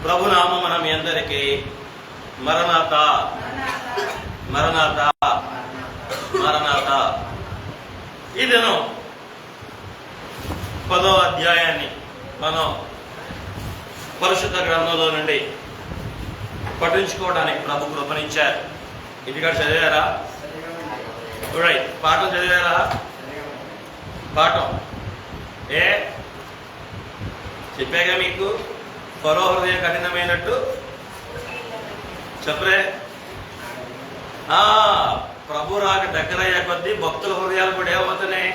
ప్రభునామమున మీ అందరికీ మరణాత మరణాత మరణాత. ఈ దినం 10వ అధ్యాయాన్ని మనం పరిశుద్ధ గ్రంథంలో నుండి పఠించుకోవడానికి ప్రభు కృపనిచ్చారు. ఇంటికాడ చదివారా? రైట్. పాఠం చదివారా? పాఠం చెప్పాగా మీకు. ఫరో హృదయం కఠినమైనట్టు చెప్పరే. ప్రభు రాక దగ్గరయ్యే కొద్దీ భక్తుల హృదయాలు కూడా ఏమవుతున్నాయి.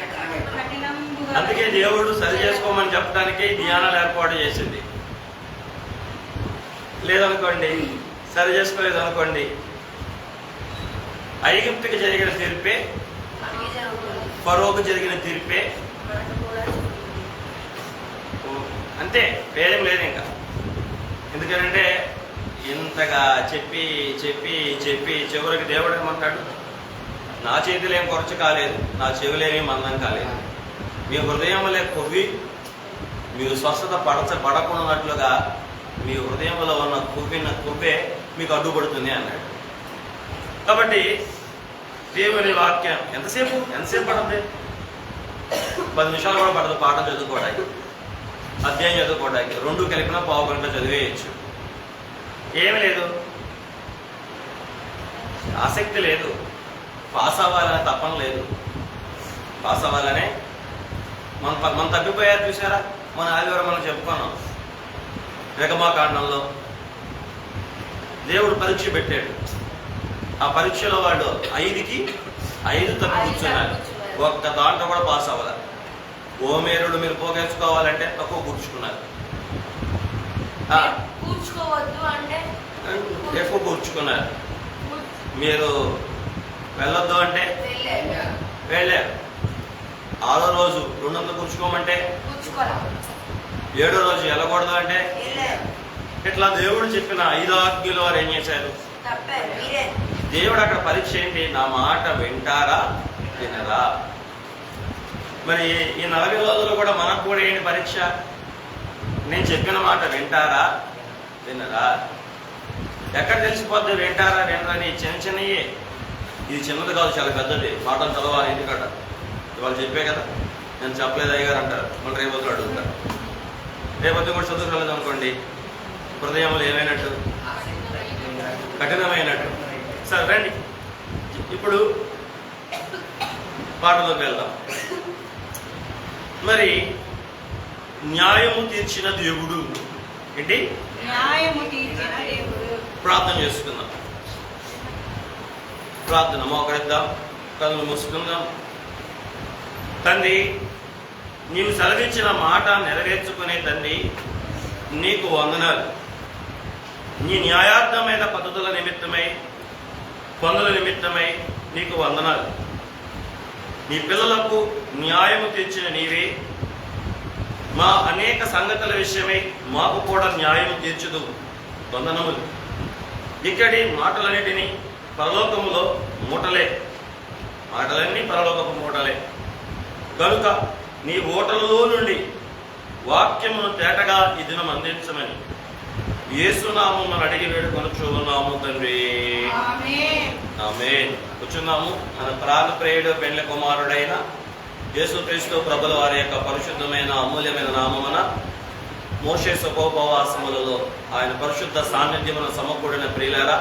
అందుకే దేవుడు సరి చేసుకోమని చెప్పడానికి ధ్యానాలు ఏర్పాటు చేసింది. లేదనుకోండి, సరి చేసుకోలేదు అనుకోండి, ఐగుప్తుకి జరిగిన తీర్పే ఫరోకు జరిగిన తీర్పే. అంతే, వేరేం లేదు ఇంకా. ఎందుకంటే ఇంతగా చెప్పి చెప్పి చెప్పి చివరికి దేవుడు ఏమంటాడు, నా చేతులు ఏం కొరచ కాలేదు, నా చెవులేమీ మందం కాలేదు, మీ హృదయంలో కొవ్వి మీరు స్వస్థత పడకున్నట్లుగా మీ హృదయంలో ఉన్న కొవ్వే మీకు అడ్డుపడుతుంది అన్నాడు. కాబట్టి దేవుని వాక్యం ఎంతసేపు పడుతుంది? 10 నిమిషాలు కూడా పడదు పాఠం చదువుకోవడానికి, అధ్యాయం చదువుకోవడానికి. 2 కలిపినా పావు గంట చదివేయచ్చు. ఏమి లేదు, ఆసక్తి లేదు, పాస్ అవ్వాలనే తప్పన లేదు. పాస్ అవ్వాలనే మనం తప్పిపోయారు. చూసారా, మన ఆదివారం మనం చెప్పుకున్నాం. నిర్గమాకాండంలో దేవుడు పరీక్ష పెట్టాడు. ఆ పరీక్షలో వాళ్ళు 5కి 5 తప్పి కూర్చున్నారు. ఒక్క దాంట్లో కూడా పాస్ అవ్వాలి. ఓమేరుడు మీరు పోగేసుకోవాలంటే తక్కువ కూర్చుకున్నారు, ఎక్కువ కూర్చుకున్నారు. మీరు వెళ్ళొద్దు అంటే వెళ్ళారు. 6వ రోజు 200 కూర్చుకోమంటే, 7వ రోజు వెళ్ళకూడదు అంటే. ఇట్లా దేవుడు చెప్పిన 5 ఆజ్ఞలు వారు ఏం చేశారు? దేవుడు అక్కడ పరీక్ష ఏంటి? నా మాట వింటారా వినరా? మరి ఈ 40 రోజులు కూడా మనకు కూడా ఏంటి పరీక్ష? నేను చెప్పిన మాట వింటారా వినరా? ఎక్కడ తెలిసిపోద్ది వింటారా వినరని? చిన్నయే. ఇది చిన్నది కాదు, చాలా పెద్దది. పాఠం చదవాలి ఇంటికట. ఇవాళ చెప్పే కదా, నేను చెప్పలేదు అయ్యారు అంటారు. మళ్ళీ రేపొద్దు అడుగుతారు. రేపొద్దు కూడా చదువుకోలేదు అనుకోండి, హృదయంలో ఏమైనట్టు? కఠినమైనట్టు. సరే రండి, ఇప్పుడు పాటలోకి వెళ్దాం. మరి న్యాయము తీర్చిన దేవుడు ఏంటి? ప్రార్థన చేసుకుందాం. ప్రార్థన మోకరిద్దాం, కళ్ళు మూసుకుందాం. తండ్రి, నీవు సెలవిచ్చిన మాట నెరవేర్చుకునే తండ్రి, నీకు వందనాలు. నీ న్యాయార్థమైన పద్ధతుల నిమిత్తమై, పనుల నిమిత్తమై నీకు వందనాలు. నీ పిల్లలకు న్యాయము తీర్చిన నీవే. మా అనేక సంగతుల విషయమై మాకు కూడా న్యాయం తీర్చుదు. వందనములు. ఇక్కడి మాటలన్నిటినీ పరలోకములో మూటలే, మాటలన్నీ పరలోకపు మూటలే. కనుక నీ ఓటలలో నుండి వాక్యమును తేటగా ఈ దినం అందించమని యేసునామమును అడిగి వేడుకొనుచున్నాము తండ్రి. ఆమేన్. కూర్చున్నాము. మన ప్రాణప్రియుడు పెండ్లి కుమారుడైన యేసుక్రీస్తు ప్రభుల వారి యొక్క పరిశుద్ధమైన అమూల్యమైన నామమున మోషే సపోపవాసములలో ఆయన పరిశుద్ధ సాన్నిధ్యమున సమకూడిన ప్రియులారా,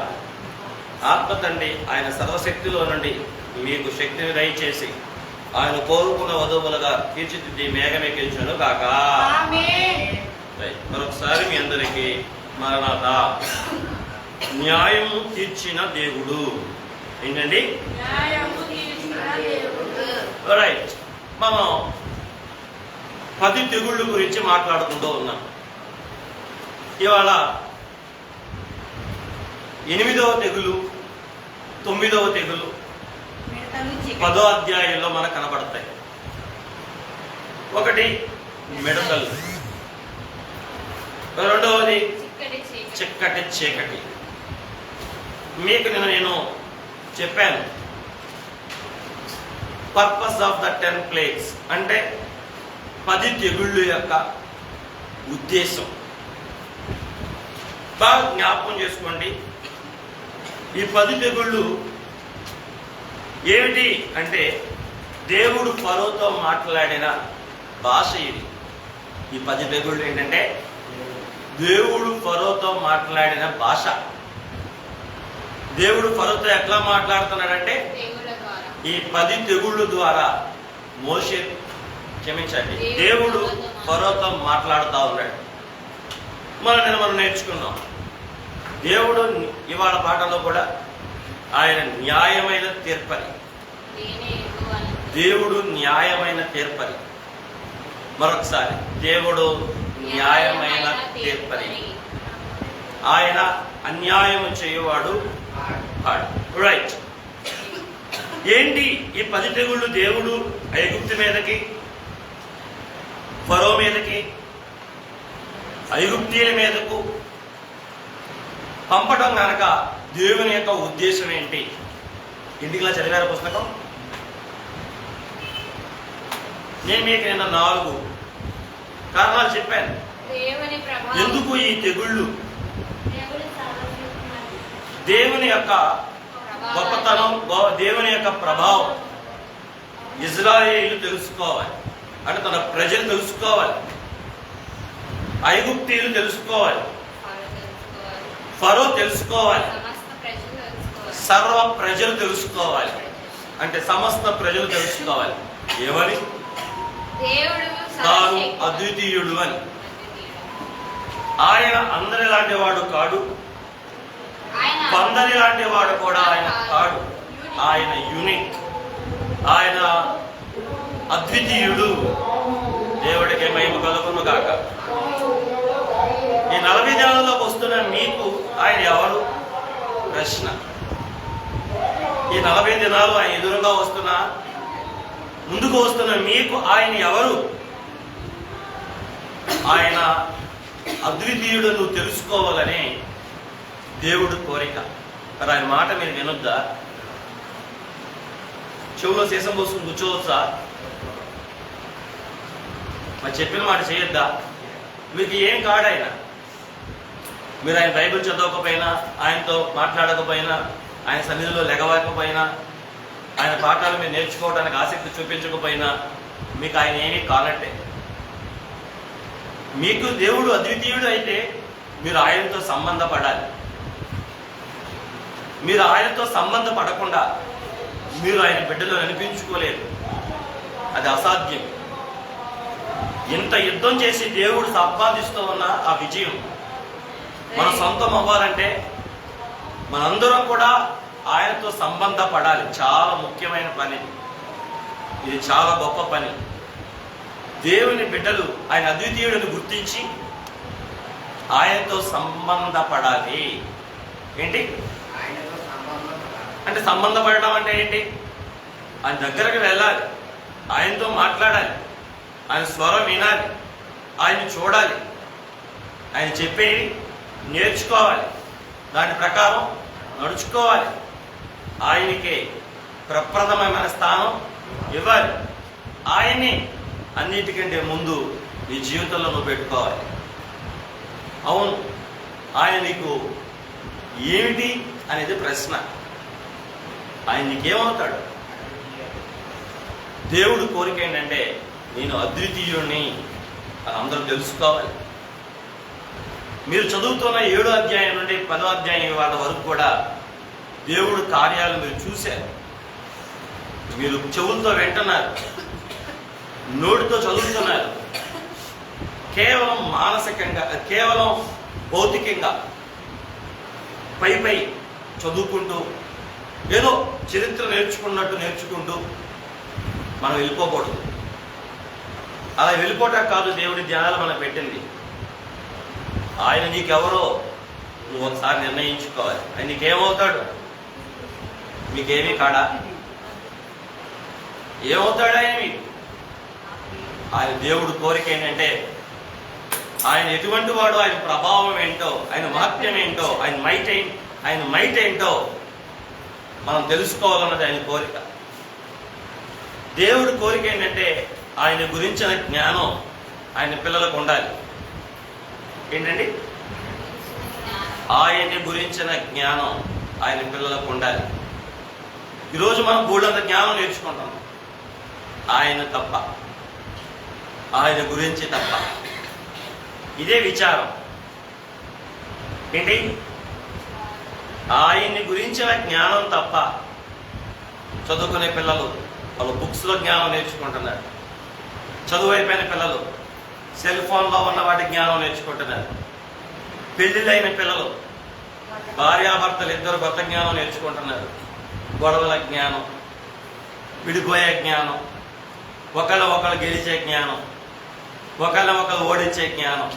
ఆత్మ తండ్రి ఆయన సర్వశక్తిలో నుండి మీకు శక్తిని దయచేసి ఆయన కోరుకున్న వధువులుగా తీర్చిదిద్ది మేఘమెక్కించును కాక. మరొకసారి మీ అందరికీ మరణాత. న్యాయము తీర్చిన దేవుడు ఏంటండి? రైట్. మనం 10 తెగుళ్ళ గురించి మాట్లాడుకుంటూ ఉన్నాం. ఇవాళ 8వ తెగులు, 9వ తెగులు 10వ అధ్యాయంలో మనకు కనబడతాయి. ఒకటి మిడతలు, రెండవది చిక్కటి చీకటి. మీకు నేను చెప్పాను పర్పస్ ఆఫ్ ద 10 ప్లేగ్స్ అంటే 10 తెగుళ్ళు యొక్క ఉద్దేశం. బాగా జ్ఞాపకం చేసుకోండి. ఈ 10 తెగుళ్ళు ఏమిటి అంటే దేవుడు ఫరోతో మాట్లాడిన భాష ఇది. ఈ 10 తెగుళ్ళు ఏంటంటే దేవుడు ఫరోతో మాట్లాడిన భాష. దేవుడు ఫరోతో ఎట్లా మాట్లాడుతున్నాడంటే ఈ 10 తెగుళ్ళ ద్వారా మోషే క్షమించండి దేవుడు ఫరోతో మాట్లాడుతూ ఉన్నాడు. మనం నేర్చుకున్నాం. దేవుడు ఇవాళ పాటలో కూడా ఆయన న్యాయమైన తీర్పరి. దేవుడు న్యాయమైన తీర్పరి. మరొకసారి, దేవుడు న్యాయమైన తీర్పరి. ఆయన అన్యాయము చేయువాడు కాడు. రైట్. ఏంటి ఈ 10 తెగుళ్ళు? దేవుడు ఐగుప్తు మీదకి, ఫరో మీదకి, ఐగుప్తీయుల మీదకు పంపడం కనుక దేవుని యొక్క ఉద్దేశం ఏంటి? ఇంటికిలా చదివారు పుస్తకం? నేను మీకు నిన్న 4 కారణాలు చెప్పాను ఎందుకు ఈ తెగుళ్ళు. దేవుని యొక్క గొప్పతనం, దేవుని యొక్క ప్రభావం ఇజ్రాయేలు తెలుసుకోవాలి. అంటే తన ప్రజలు తెలుసుకోవాలి, ఐగుప్తీయులు తెలుసుకోవాలి, ఫరో తెలుసుకోవాలి, సర్వ ప్రజలు తెలుసుకోవాలి. అంటే సమస్త ప్రజలు తెలుసుకోవాలి. ఏమని? తాను అద్వితీయుడు అని. ఆయన అందరి లాంటి వాడు కాడు, కొందరి లాంటి వాడు కూడా ఆయన కాడు. ఆయన యూనిక్, ఆయన అద్వితీయుడు. దేవుడికి మహిమ కలుగును గాక. ఈ 40 దినాల్లోకి వస్తున్న మీకు ఆయన ఎవరు? ప్రశ్న. ఈ 40 దినాలు ఆయన ఎదురుగా వస్తున్నా, ముందుకు వస్తున్న మీకు ఆయన ఎవరు? ఆయన అద్వితీయుడు నువ్వు తెలుసుకోవాలని దేవుడు కోరిక. మరి ఆయన మాట మీరు వినొద్దా? చెవులో సీసం పోసుకుని కూర్చోవచ్చా? మరి చెప్పిన మాట చేయొద్దా? మీకు ఏం కాడు ఆయన. మీరు ఆయన బైబిల్ చదవకపోయినా, ఆయనతో మాట్లాడకపోయినా, ఆయన సన్నిధిలో లెగవకపోయినా, ఆయన పాఠాలు మీరు నేర్చుకోవడానికి ఆసక్తి చూపించకపోయినా మీకు ఆయన ఏమీ కానట్టే. మీకు దేవుడు అద్వితీయుడు అయితే మీరు ఆయనతో సంబంధపడాలి. మీరు ఆయనతో సంబంధపడకుండా మీరు ఆయన బిడ్డలో అనిపించుకోలేరు. అది అసాధ్యం. ఇంత యుద్ధం చేసి దేవుడు సంపాదిస్తూ ఉన్న ఆ విజయం మన సొంతం అవ్వాలంటే మనందరం కూడా ఆయనతో సంబంధపడాలి. చాలా ముఖ్యమైన పని ఇది, చాలా గొప్ప పని. దేవుని బిడ్డలు ఆయన అద్వితీయుడిని గుర్తించి ఆయనతో సంబంధపడాలి. ఏంటి అంటే సంబంధపడడం అంటే ఏంటి? ఆయన దగ్గరకు వెళ్ళాలి, ఆయనతో మాట్లాడాలి, ఆయన స్వరం వినాలి, ఆయన చూడాలి, ఆయన చెప్పేది నేర్చుకోవాలి, దాని ప్రకారం నడుచుకోవాలి, ఆయనకే ప్రప్రథమైన స్థానం ఇవ్వాలి. ఆయన్ని అన్నిటికంటే ముందు నీ జీవితంలో నువ్వు పెట్టుకోవాలి. అవును, ఆయన నీకు ఏమిటి అనేది ప్రశ్న. ఆయన నీకేమవుతాడు? దేవుడు కోరిక ఏంటంటే నేను అద్వితీయుడిని అని అందరూ తెలుసుకోవాలి. మీరు చదువుతున్న 7వ అధ్యాయం నుండి 10వ అధ్యాయం వాళ్ళ వరకు కూడా దేవుడు కార్యాలు మీరు చూశారు. మీరు చెవులతో వింటున్నారు, నోటితో చదువుతున్నారు. కేవలం మానసికంగా, కేవలం భౌతికంగా పై చదువుకుంటూ ఏదో చరిత్ర నేర్చుకున్నట్టు నేర్చుకుంటూ మనం వెళ్ళిపోకూడదు. అలా వెళ్ళిపోవటం కాదు దేవుడి ధ్యానాలు మనం పెట్టింది. ఆయన నీకెవరో నువ్వు ఒకసారి నిర్ణయించుకోవాలి. ఆయన నీకేమవుతాడు? మీకేమీ కాడా? ఏమవుతాడు ఆయన మీకు? ఆయన దేవుడు కోరిక ఏంటంటే ఆయన ఎటువంటి వాడు, ఆయన ప్రభావం ఏంటో, ఆయన మహత్యం ఏంటో, ఆయన మైట్ ఏంటో మనం తెలుసుకోవాలన్నది ఆయన కోరిక. దేవుడి కోరిక ఏంటంటే ఆయన గురించిన జ్ఞానం ఆయన పిల్లలకు ఉండాలి. ఏంటండి? ఆయన్ని గురించిన జ్ఞానం ఆయన పిల్లలకు ఉండాలి. ఈరోజు మనం బోల్డంత జ్ఞానం నేర్చుకుంటాం, ఆయన తప్ప, ఆయన గురించి తప్ప. ఇదే విచారం ఏంటి? ఆయన్ని గురించిన జ్ఞానం తప్ప. చదువుకునే పిల్లలు వాళ్ళు బుక్స్లో జ్ఞానం నేర్చుకుంటున్నారు, చదువు అయిపోయిన పిల్లలు సెల్ ఫోన్లో ఉన్న వాటి జ్ఞానం నేర్చుకుంటున్నారు, పెళ్ళిళ్ళైన పిల్లలు భార్యాభర్తలు ఇద్దరు కొత్త జ్ఞానం నేర్చుకుంటున్నారు, గొడవల జ్ఞానం, విడిపోయే జ్ఞానం, ఒకళ్ళు గెలిచే జ్ఞానం, ఒకళ్ళు ఓడించే జ్ఞానం,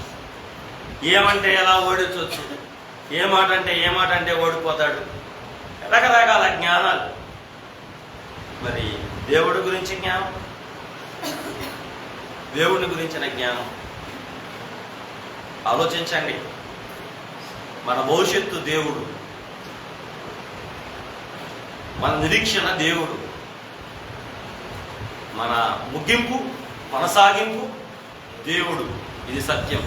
ఏమంటే ఎలా ఓడించవచ్చు, ఏ మాట అంటే ఓడిపోతాడు, రకరకాల జ్ఞానాలు. మరి దేవుడి గురించి జ్ఞానం, దేవుడిని గురించిన జ్ఞానం ఆలోచించండి. మన భవిష్యత్తు దేవుడు, మన నిరీక్షణ దేవుడు, మన ముగింపు కొనసాగింపు దేవుడు. ఇది సత్యం.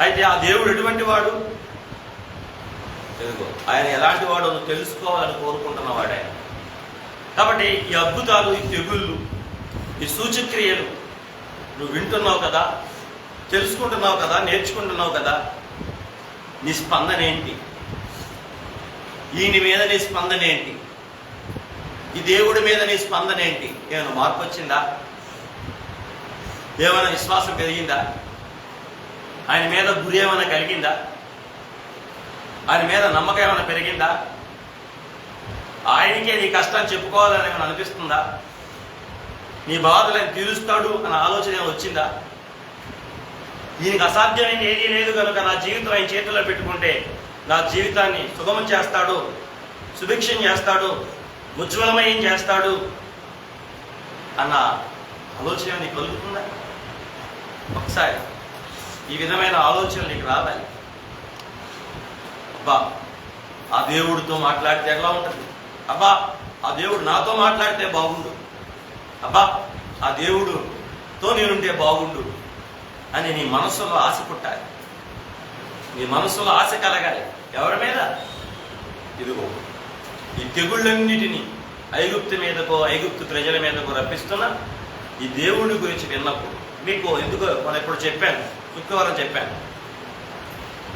అయితే ఆ దేవుడు ఎటువంటి వాడు? ఆయన ఎలాంటి వాడు నువ్వు తెలుసుకోవాలని కోరుకుంటున్న వాడే. కాబట్టి ఈ అద్భుతాలు, ఈ తెగుళ్ళు, ఈ సూచక్రియలు నువ్వు వింటున్నావు కదా, తెలుసుకుంటున్నావు కదా, నేర్చుకుంటున్నావు కదా, నీ స్పందన ఏంటి? ఈయన మీద నీ స్పందన ఏంటి? ఈ దేవుడి మీద నీ స్పందన ఏంటి? ఏమైనా మార్పు వచ్చిందా? ఏమైనా విశ్వాసం పెరిగిందా? ఆయన మీద గురి ఏమైనా కలిగిందా? ఆయన మీద నమ్మకం ఏమైనా పెరిగిందా? ఆయనకే నీ కష్టాన్ని చెప్పుకోవాలని ఏమైనా అనిపిస్తుందా? నీ బాధలు ఆయన తీరుస్తాడు అన్న ఆలోచన ఏమైనా వచ్చిందా? ఈయనకి అసాధ్యమైన ఏదీ లేదు కనుక నా జీవితం ఆయన చేతుల్లో పెట్టుకుంటే నా జీవితాన్ని సుగమం చేస్తాడు, సుభిక్షం చేస్తాడు, ఉజ్వలమయం చేస్తాడు అన్న ఆలోచన నీకు కలుగుతుందా? ఒకసారి ఈ విధమైన ఆలోచన నీకు రావాలి. అబ్బా ఆ దేవుడితో మాట్లాడితే ఎలా ఉంటుంది, అబ్బా ఆ దేవుడు నాతో మాట్లాడితే బాగుండు, అబ్బా ఆ దేవుడుతో నేనుంటే బాగుండు అని నీ మనస్సులో ఆశ పుట్టాలి, నీ మనస్సులో ఆశ కలగాలి. ఎవరి మీద? ఇదిగో ఈ తెగుళ్ళన్నిటినీ ఐగుప్తు మీదకో, ఐగుప్తు ప్రజల మీదకో రప్పిస్తున్న ఈ దేవుడి గురించి విన్నప్పుడు మీకు ఎందుకో మనం ఇప్పుడు చెప్పాను, శుక్రవారం చెప్పాను,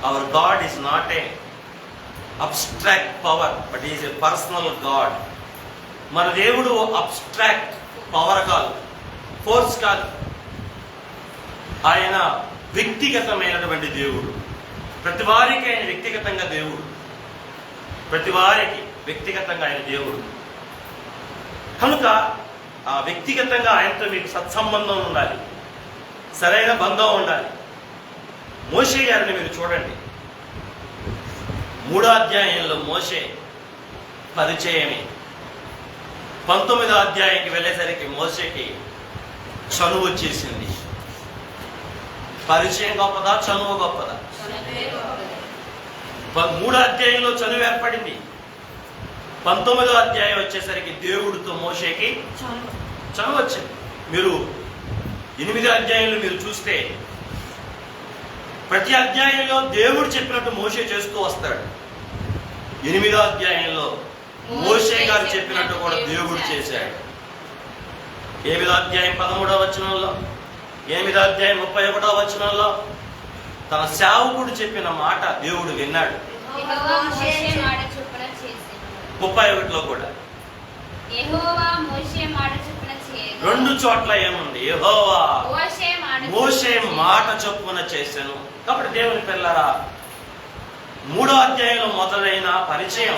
hour God is not a abstract power but is a personal God. మన దేవుడు అబ్స్ట్రాక్ట్ పవర్ కాదు, ఫోర్స్ కాదు, ఆయన వ్యక్తిగతమైనటువంటి దేవుడు. ప్రతి వారికి ఆయన వ్యక్తిగతంగా దేవుడు, ప్రతి వారికి వ్యక్తిగతంగా ఆయన దేవుడు. కనుక ఆ వ్యక్తిగతంగా ఆయనతో మీకు సత్సంబంధం ఉండాలి, సరైన బంధం ఉండాలి. మోషే గారిని మీరు చూడండి, 3వ అధ్యాయంలో మోషే పరిచయమే. 19వ అధ్యాయానికి వెళ్ళేసరికి మోషేకి చనువు వచ్చేసింది. పరిచయం గొప్పదా, చనువు గొప్పదా? 3వ అధ్యాయంలో చనువు ఏర్పడింది. 19వ అధ్యాయం వచ్చేసరికి దేవుడితో మోషేకి చనువు వచ్చింది. మీరు 8వ అధ్యాయంలో మీరు చూస్తే ప్రతి అధ్యాయంలో దేవుడు చెప్పినట్టు మోషే చేస్తూ వస్తాడు. 8వ అధ్యాయంలో మోషే గారు చెప్పినట్టు కూడా దేవుడు చేశాడు. 8వ అధ్యాయం 13వ వచనంలో, 8వ అధ్యాయం 31వ వచనంలో తన సేవకుడు చెప్పిన మాట దేవుడు విన్నాడు. 31లో కూడా 2 చోట్ల ఏముంది? యెహోవా మోషే మాట చొప్పున చేశాను. కాబట్టి దేవుని పిల్లరా, 3వ అధ్యాయంలో మొదలైన పరిచయం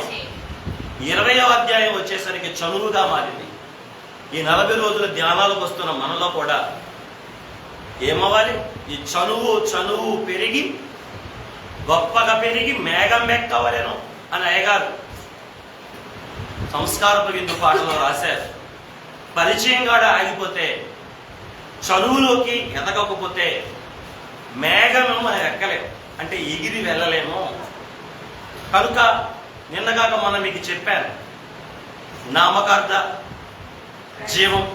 20వ అధ్యాయం వచ్చేసరికి చనువుగా మారింది. ఈ 40 రోజుల ధ్యానాలకు వస్తున్న మనలో కూడా ఏమవ్వాలి? ఈ చనువు పెరిగి గొప్పగా పెరిగి మేఘం ఎక్కవలేను అని అయ్యగారు సంస్కారపు విందు పాటలో రాశారు. పరిచయం కూడా ఆగిపోతే, చనువులోకి ఎదగకపోతే మేఘము మనం ఎక్కలేము, అంటే ఎగిరి వెళ్ళలేము. కనుక నిన్నగాక మనం మీకు చెప్పాను, నామకార్థ జీవం,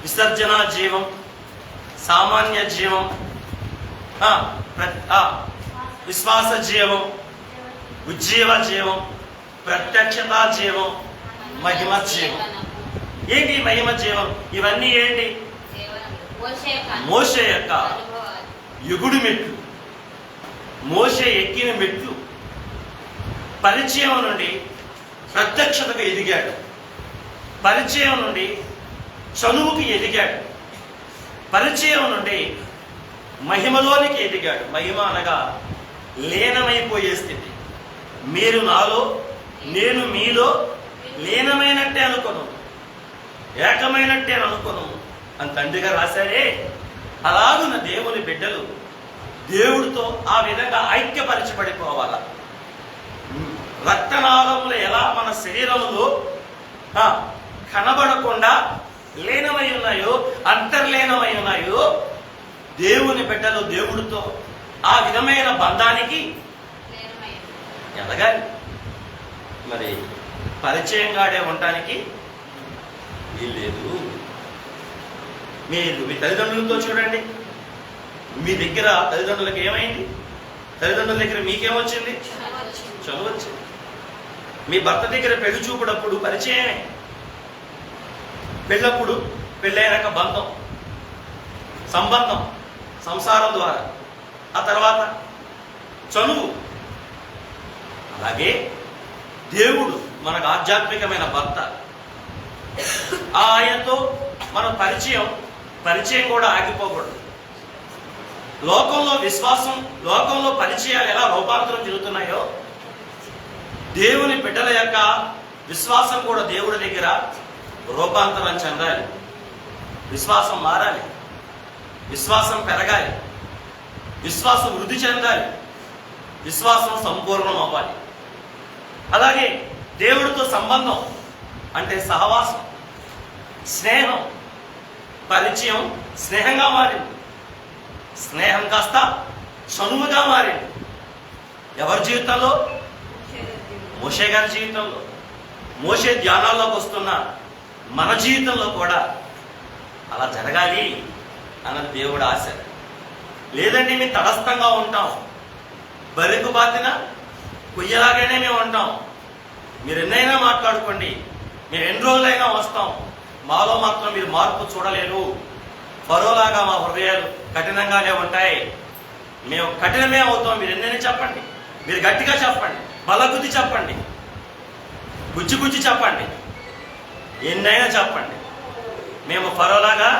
విసర్జన జీవం, సామాన్య జీవం, విశ్వాస జీవం, ఉజ్జీవ జీవం, ప్రత్యక్షత జీవం, మహిమ జీవం. ఏంటి మహిమ జీవం? ఇవన్నీ ఏంటి? మోషే యొక్క ఎగుడు మెట్లు, మోషే ఎక్కిన మెట్లు. పరిచయం నుండి ప్రత్యక్షతకు ఎదిగాడు, పరిచయం నుండి చనువుకి ఎదిగాడు, పరిచయం నుండి మహిమలోనికి ఎదిగాడు. మహిమ అనగా లీనమైపోయే స్థితి. మీరు నాలో, నేను మీలో లీనమైనట్టే అనుకోను, ఏకమైనట్టే అనుకోను అని తండ్రిగా రాశారే. అలాగున్న దేవుని బిడ్డలు దేవుడితో ఆ విధంగా ఐక్యపరచబడిపోవాల. రక్తనాళములు ఎలా మన శరీరంలో కనబడకుండా లీనమై ఉన్నాయో, అంతర్లీనమై ఉన్నాయో, దేవుని బిడ్డలు దేవుడితో ఆ విధమైన బంధానికి ఎదగాలి. మరి పరిచయంగాడే ఉండటానికి వీల్లేదు. మీరు మీ తల్లిదండ్రులతో చూడండి, మీ దగ్గర తల్లిదండ్రులకు ఏమైంది? తల్లిదండ్రుల దగ్గర మీకేమొచ్చింది? చదువు వచ్చింది. మీ భర్త దగ్గర పెళ్లి చూపుడప్పుడు పరిచయమే, పెళ్ళప్పుడు పెళ్ళైనాక బంధం, సంబంధం, సంసారం ద్వారా, ఆ తర్వాత చనువు. అలాగే దేవుడు మనకు ఆధ్యాత్మికమైన భర్త. ఆయనతో మన పరిచయం కూడా ఆగిపోకూడదు. లోకంలో విశ్వాసం, లోకంలో పరిచయాలు ఎలా రూపాంతరం చెందుతున్నాయో, దేవుని బిడ్డల యొక్క విశ్వాసం కూడా దేవుడి దగ్గర రూపాంతరం చెందాలి. విశ్వాసం మారాలి, విశ్వాసం పెరగాలి, విశ్వాసం వృద్ధి చెందాలి, విశ్వాసం సంపూర్ణం అవ్వాలి. అలాగే దేవుడితో సంబంధం అంటే సహవాసం, స్నేహం. పరిచయం స్నేహంగా మారింది, స్నేహం కాస్త చనువుగా మారింది. ఎవరి జీవితంలో? మోషే గారి జీవితంలో. మోషే ధ్యానాల్లోకి వస్తున్న మన జీవితంలో కూడా అలా జరగాలి అన్నది దేవుడి ఆశ. లేదంటే మేము తటస్థంగా ఉంటాం, బరుకు బాతిన కొయ్యలాగానే మేము ఉంటాం. మీరు ఎన్నైనా మాట్లాడుకోండి, మేము ఎన్ని రోజులైనా వస్తాం, మాలో మాత్రం మీరు మార్పు చూడలేరు. ఫరోలాగా మా హృదయాలు కఠినంగానే ఉంటాయి, మేము కఠినమే అవుతాం. మీరు ఎన్నైనా చెప్పండి, మీరు గట్టిగా చెప్పండి, బలగుద్ది చెప్పండి, గుజ్జి గుజ్జి చెప్పండి, ఎన్నైనా చెప్పండి, మేము ఫరోలాగా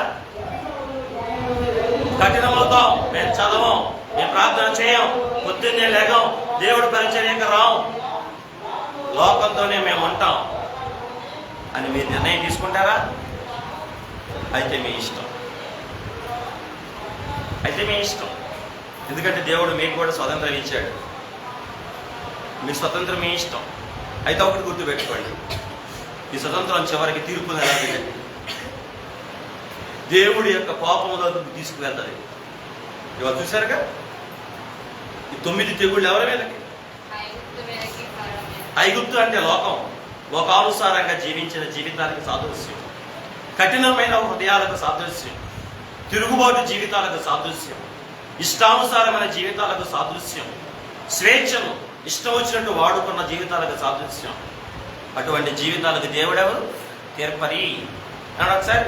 కఠినమవుతాం. మేము చదవం, మేము ప్రార్థన చేయం, పొద్దున్నే లేగం, దేవుడి పరిచర్యకు రాం, లోకంతోనే మేము ఉంటాం అని మీరు నిర్ణయం తీసుకుంటారా? అయితే మీ ఇష్టం, అయితే మీ ఇష్టం. ఎందుకంటే దేవుడు మీకు కూడా స్వతంత్రం ఇచ్చాడు. మీ స్వతంత్రం మీ ఇష్టం. అయితే ఒకటి గుర్తుపెట్టుకోండి, ఈ స్వతంత్రం చివరికి తీర్పుని ఎలా వెళ్ళండి, దేవుడి యొక్క కోపంలో తీసుకువెళ్తుంది. ఇవాళ చూశారుగా ఈ 9 తెగుళ్ళు ఎవరి మీదకి? ఐగుప్తు అంటే లోకం, లోకానుసారంగా జీవించిన జీవితానికి సాదృశ్యం, కఠినమైన హృదయాలకు సాదృశ్యం, తిరుగుబాటు జీవితాలకు సాదృశ్యం, ఇష్టానుసారమైన జీవితాలకు సాదృశ్యం, స్వేచ్ఛను ఇష్టం వచ్చినట్టు వాడుకున్న జీవితాలకు సాదృశ్యం. అటువంటి జీవితాలకు దేవుడెవరు? తీర్పరి అన్నాడు ఒకసారి.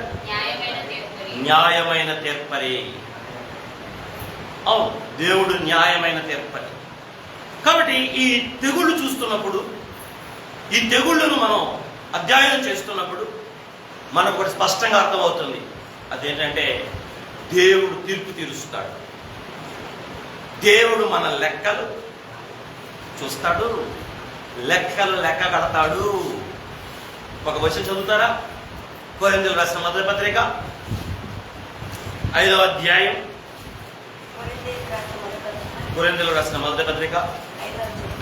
న్యాయమైన తీర్పరి. అవును, దేవుడు న్యాయమైన తీర్పరి. కాబట్టి ఈ తెగుళ్ళు చూస్తున్నప్పుడు, ఈ తెగుళ్ళను మనం అధ్యయనం చేస్తున్నప్పుడు మనకు ఒకటి స్పష్టంగా అర్థమవుతుంది. అదేంటంటే దేవుడు తీర్పు తీరుస్తాడు, దేవుడు మన లెక్కలు చూస్తాడు, లెక్కలు లెక్క కడతాడు. ఒక వచనం చదువుతారా? కొరింథీయులకు రాసిన మొదటి పత్రిక 5వ అధ్యాయం. కొరింథీయులకు రాసిన మొదటి పత్రిక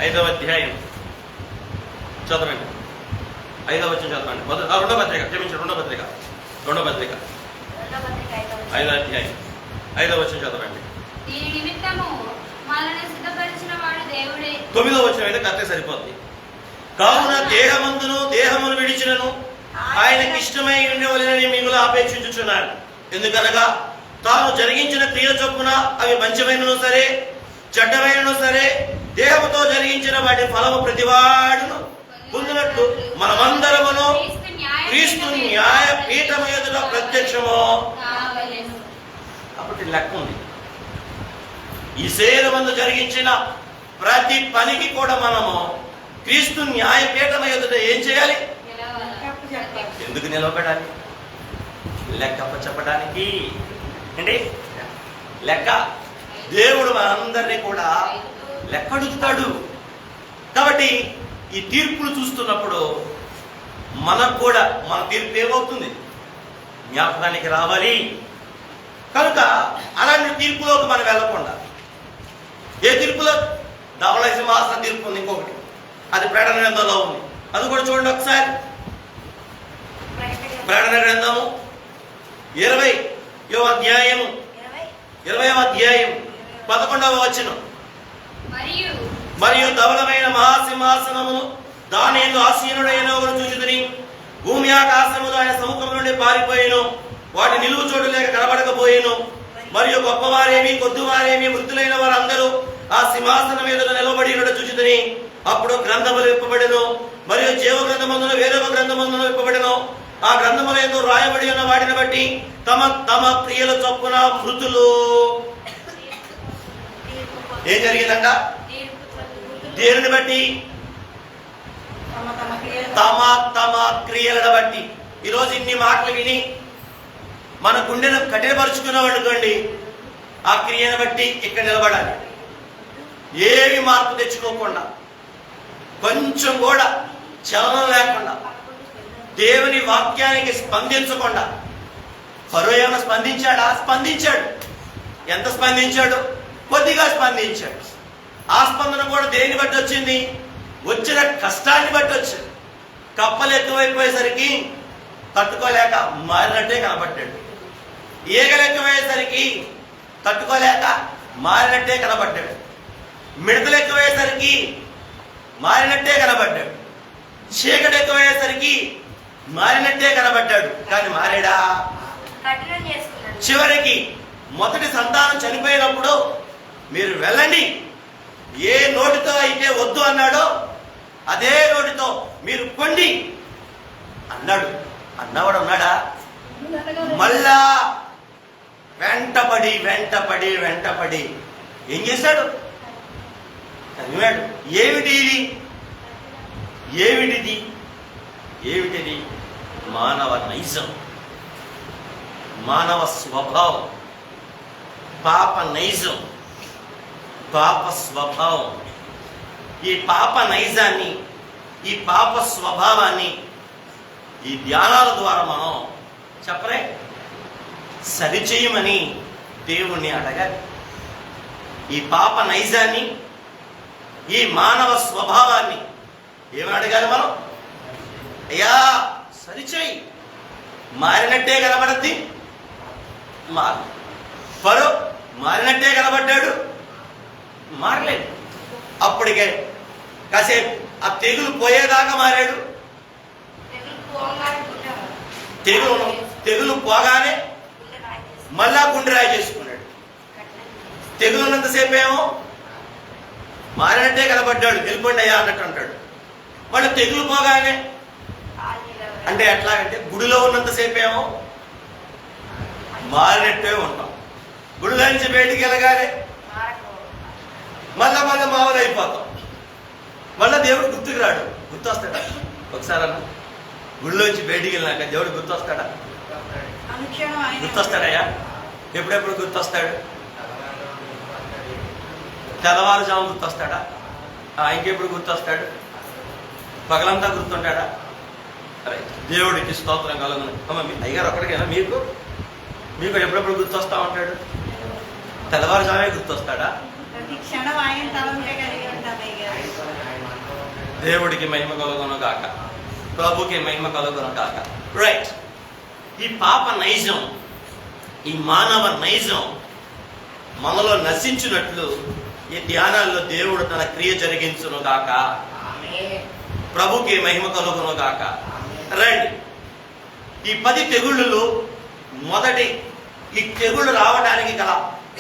5వ అధ్యాయం చదవండి. 5వ వచనం చదవండి. రెండో పత్రిక, క్షమించండి, రెండో పత్రిక 5వ అధ్యాయం 5వ వచనం చదవండి. 9వ వచనం అయితే కరెక్టే సరిపోద్ది. కావున దేహమును విడిచినను ఆయనకి ఇష్టమై ఉండవలెనని మిమ్మల్ని ఆపేక్షించుచున్నాను. ఎందుకనగా తాను జరిగించిన క్రియ చొప్పున అవి మంచిమైనను సరే చెడ్డమైనను సరే జరిగించిన వాటి ఫలము ప్రతివాడును పొందినట్లు మనమందరమును క్రీస్తు న్యాయ పీఠము ఎదుట ప్రత్యక్షము. అప్పటి లెక్క ఉంది. ఈ శరీరమందు జరిగించిన ప్రతి పనికి కూడా మనము క్రీస్తు న్యాయపీఠం ఎదుట ఏం చేయాలి? ఎందుకు నిలబడాలి? లెక్క చెప్పడానికి అంటే లెక్క. దేవుడు మనందరినీ కూడా లెక్క అడుగుతాడు. కాబట్టి ఈ తీర్పులు చూస్తున్నప్పుడు మనకు కూడా మన తీర్పు ఏమవుతుంది? జ్ఞాపకానికి రావాలి. కనుక అలాంటి తీర్పులోకి మనం వెళ్ళకుండా, ఏ తీర్పులో ధవళ సింహాసన తీర్పు ఉంది, ఇంకొకటి అది ప్రకటన గ్రంథంలో ఉంది. అది కూడా చూడండి ఒకసారి. ప్రకటన గ్రంథము 20వ అధ్యాయము 11వ వచనం. మరియు ధవళమైన మహాసింహాసనమును దాని యందు ఆసీనుడైన ఒకడు చూచుదుని. భూమి ఆకాశములు ఆయన సముఖం నుండి పారిపోయేను. వాటి నిలువు చోటు లేక కనబడకపోయేను. మరియు గొప్పవారేమి కొద్దివారేమి వృద్ధులైన వారందరూ ఆ సింహాసనం మీద నిలబడి చూచుదుని. అప్పుడు గ్రంథములు విప్పబడెను. మరియు జీవ గ్రంథమందును వేరొక గ్రంథమందును విప్పబడెను. ఆ గ్రంథముల యందు రాయబడి ఉన్న వాటిని బట్టి తమ తమ క్రియల చొప్పున మృతులు. ఏం జరిగిందంట? దేనిని బట్టి? తమ తమ క్రియలను బట్టి. ఈరోజు ఇన్ని మాటలు విని మన గుండెను కఠినపరుచుకున్నాం అనుకోండి, ఆ క్రియను బట్టి ఇక్కడ నిలబడాలి. ఏమి మార్పు తెచ్చుకోకుండా, కొంచెం కూడా చలనం లేకుండా, దేవుని వాక్యానికి స్పందించకుండా. ఫరో ఏమైనా స్పందించాడా? స్పందించాడు. ఎంత స్పందించాడు? కొద్దిగా స్పందించాడు. ఆ స్పందన కూడా దేని బట్టి వచ్చింది? వచ్చిన కష్టాన్ని బట్టి వచ్చింది. కప్పలు ఎక్కువైపోయేసరికి తట్టుకోలేక మారినట్టే కనబడ్డాడు. ఈగలు ఎక్కువయ్యేసరికి తట్టుకోలేక మారినట్టే కనబడ్డాడు. మిడతలు ఎక్కువయ్యేసరికి మారినట్టే కనబడ్డాడు. చీకటి ఎక్కువయ్యేసరికి మారినట్టే కనబడ్డాడు. కానీ మారాడా? చివరికి మొదటి సంతానం చనిపోయినప్పుడు మీరు వెళ్ళండి, ఏ నోటితో అయితే వద్దు అన్నాడో అదే నోటితో మీరు కొండి అన్నాడు. అన్నవాడు ఉన్నాడా? మళ్ళా వెంటపడి వెంటపడి వెంటపడి ఏం చేశాడు? చదివాడు. ఏమిటిది? ఏమిటిది? ఏమిటిది? మానవ నైజం, మానవ స్వభావం, పాప నైజం, పాప స్వభావం. ఈ పాప నైజాన్ని, ఈ పాప స్వభావాన్ని ఈ ధ్యానాల ద్వారా మనం చెప్పరే సరిచేయమని దేవుణ్ణి అడగాలి. ఈ పాప నైజాన్ని, ఈ మానవ స్వభావాన్ని ఏమని అడగాలి మనం? అయ్యా సరిచేయి. మారినట్టే కనబడద్ది. ఫరో మారినట్టే కనబడ్డాడు, మారలేదు. అప్పటికే కాసేపు ఆ తెగులు పోయేదాకా మారాడు. తెగులు పోగానే మళ్ళా గుండెరాయి చేసుకున్నాడు. తెగులున్నంతసేపు ఏమో మారినట్టే కనబడ్డాడు, వెళ్ళిపోండి అయ్యా అన్నట్టు అంటాడు. మళ్ళీ తెగులు పోగానే అంటే ఎట్లాగంటే గుడిలో ఉన్నంతసేపు ఏమో మారినట్టే ఉంటాం. గుడిలో నుంచి బయటికి వెళ్ళగానే మళ్ళా మామూలు అయిపోతాం. మళ్ళా దేవుడు గుర్తుకు రాడు. గుర్తొస్తాడా? ఒకసారి అన్న, గుడిలోంచి బయటికి వెళ్ళినాక దేవుడు గుర్తొస్తాడా? గుర్తొస్తాడయ్యా. ఎప్పుడెప్పుడు గుర్తొస్తాడు? తెల్లవారుజాము గుర్తొస్తాడా? ఇంకెప్పుడు గుర్తొస్తాడు? పగలంతా గుర్తుంటాడా? అరే దేవుడికి స్తోత్రం కలుగును. మీ అయ్యగారు ఒక్కడికైనా మీకు ఎప్పుడెప్పుడు గుర్తొస్తా ఉంటాడు? తెల్లవారుజామే గుర్తొస్తాడా? దేవుడికి మహిమ కలుగును గాక, ప్రభుకి మహిమ కలుగును గాక. రైట్. ఈ పాప నైజం, ఈ మానవ నైజం మనలో నశించినట్లు ఈ ధ్యానాల్లో దేవుడు తన క్రియ జరిగించును గాక. ప్రభుకి మహిమ కలుగును గాక. రండి, ఈ 10 తెగుళ్ళు మొదటి ఈ తెగుళ్ళు రావడానికి గల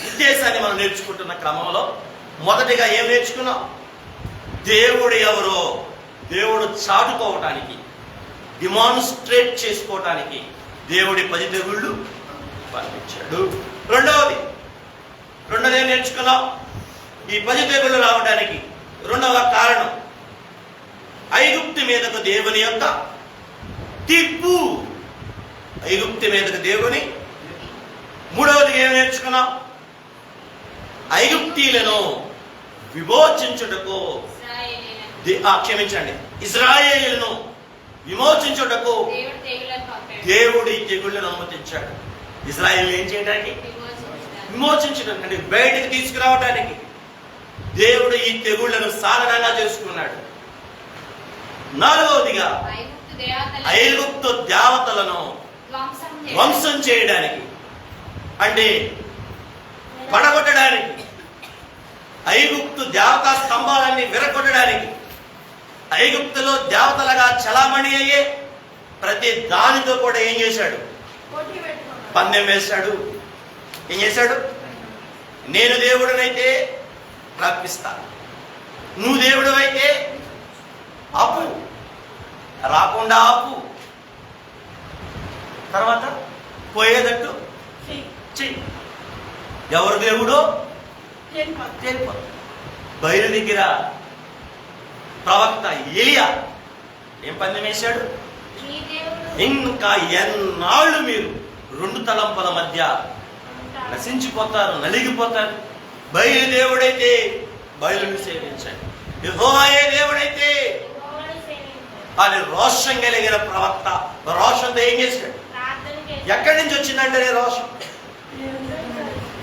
ఉద్దేశాన్ని మనం నేర్చుకుంటున్న క్రమంలో మొదటిగా ఏం నేర్చుకున్నాం? దేవుడు ఎవరో దేవుడు చాటుకోవటానికి, డిమాన్స్ట్రేట్ చేసుకోవటానికి దేవుడి 10 తెగుళ్ళు పంపించాడు. రెండవది ఏం నేర్చుకున్నాం? ఈ 10 తెగుళ్ళు రావడానికి రెండవ కారణం ఐగుప్తు మీదకు దేవుని యొక్క తీర్పు. ఐగుప్తు మీదకు దేవుని. మూడవది ఏం నేర్చుకున్నాం? ఐగుప్తీలను విమోచించుటకు, క్షమించండి, ఇశ్రాయేలును విమోచించుటకు దేవుడు ఈ తెగుళ్ళను అనుమతించాడు. ఇశ్రాయేలు ఏం చేయడానికి? విమోచించడం, అంటే బయటికి తీసుకురావడానికి దేవుడు ఈ తెగుళ్లను సాధనంగా చేసుకున్నాడు. నాలుగవదిగా ఐగుప్తు దేవతలను ధ్వంసం చేయడానికి, అంటే పడగొట్టడానికి, ఐగుప్తు దేవతా స్తంభాలన్నీ విరగొట్టడానికి, ఐగుప్తులో దేవతలుగా చలామణి అయ్యే ప్రతి దానితో కూడా ఏం చేశాడు? పందెం వేశాడు. ఏం చేశాడు? నేను దేవుడినైతే రప్పిస్తా, నువ్వు దేవుడు అయితే ఆపు, రాకుండా ఆపు, తర్వాత పోయేటట్టు చెయ్యి. ఎవరు దేవుడో తెలిపో. బయలు దగ్గర ప్రవక్త ఎలియా ఏం పందెం వేశాడు? ఇంకా ఎన్నాళ్ళు మీరు 2 తలంపుల మధ్య నశించిపోతారు, నలిగిపోతారు. బయలు దేవుడైతే బయలుని సేవించండి, యెహోవాయే దేవుడైతే. అది రోషం కలిగిన ప్రవక్త రోషంతో ఏం చేశాడు? ఎక్కడి నుంచి వచ్చిందంటే రోషం.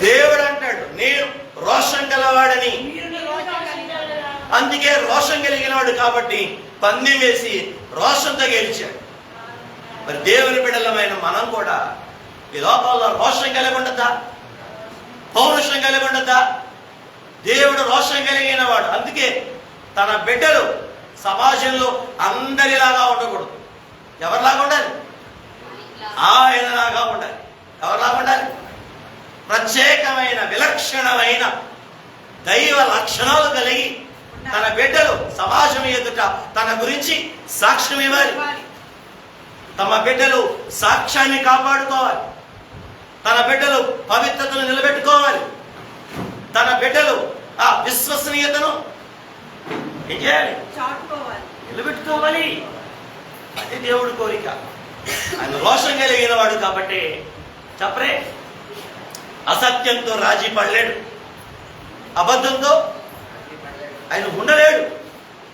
దేవుడు అంటాడు నేను రోషం గలవాడని, అందుకే రోషం కలిగిన వాడు కాబట్టి పందెం వేసి రోషంతో గెలిచాడు. మరి దేవుని బిడ్డలమైన మనం కూడా ఈ లోకంలో రోషం కలిగి ఉండద్దా? పౌరుషం కలిగి ఉండద్దా? దేవుడు రోషం కలిగిన వాడు. అందుకే తన బిడ్డలు సమాజంలో అందరిలాగా ఉండకూడదు. ఎవరిలాగా ఉండాలి? ఆయనలాగా ఉండాలి. ఎవరిలాగా ఉండాలి? ప్రత్యేకమైన విలక్షణమైన దైవ లక్షణాలు కలిగి తన బిడ్డలు సమాజం ఎదుట తన గురించి సాక్ష్యం ఇవ్వాలి. తమ బిడ్డలు సాక్ష్యాన్ని కాపాడుకోవాలి. తన బిడ్డలు పవిత్రతను నిలబెట్టుకోవాలి. తన బిడ్డలు ఆ విశ్వసనీయతను ఏం చేయాలి? నిలబెట్టుకోవాలి. అదే దేవుడి కోరిక. ఆయన రోషం కలిగిన వాడు కాబట్టి చెప్పరే, అసత్యంతో రాజీ పడలేడు, అబద్ధంతో ఆయన ఉండలేడు.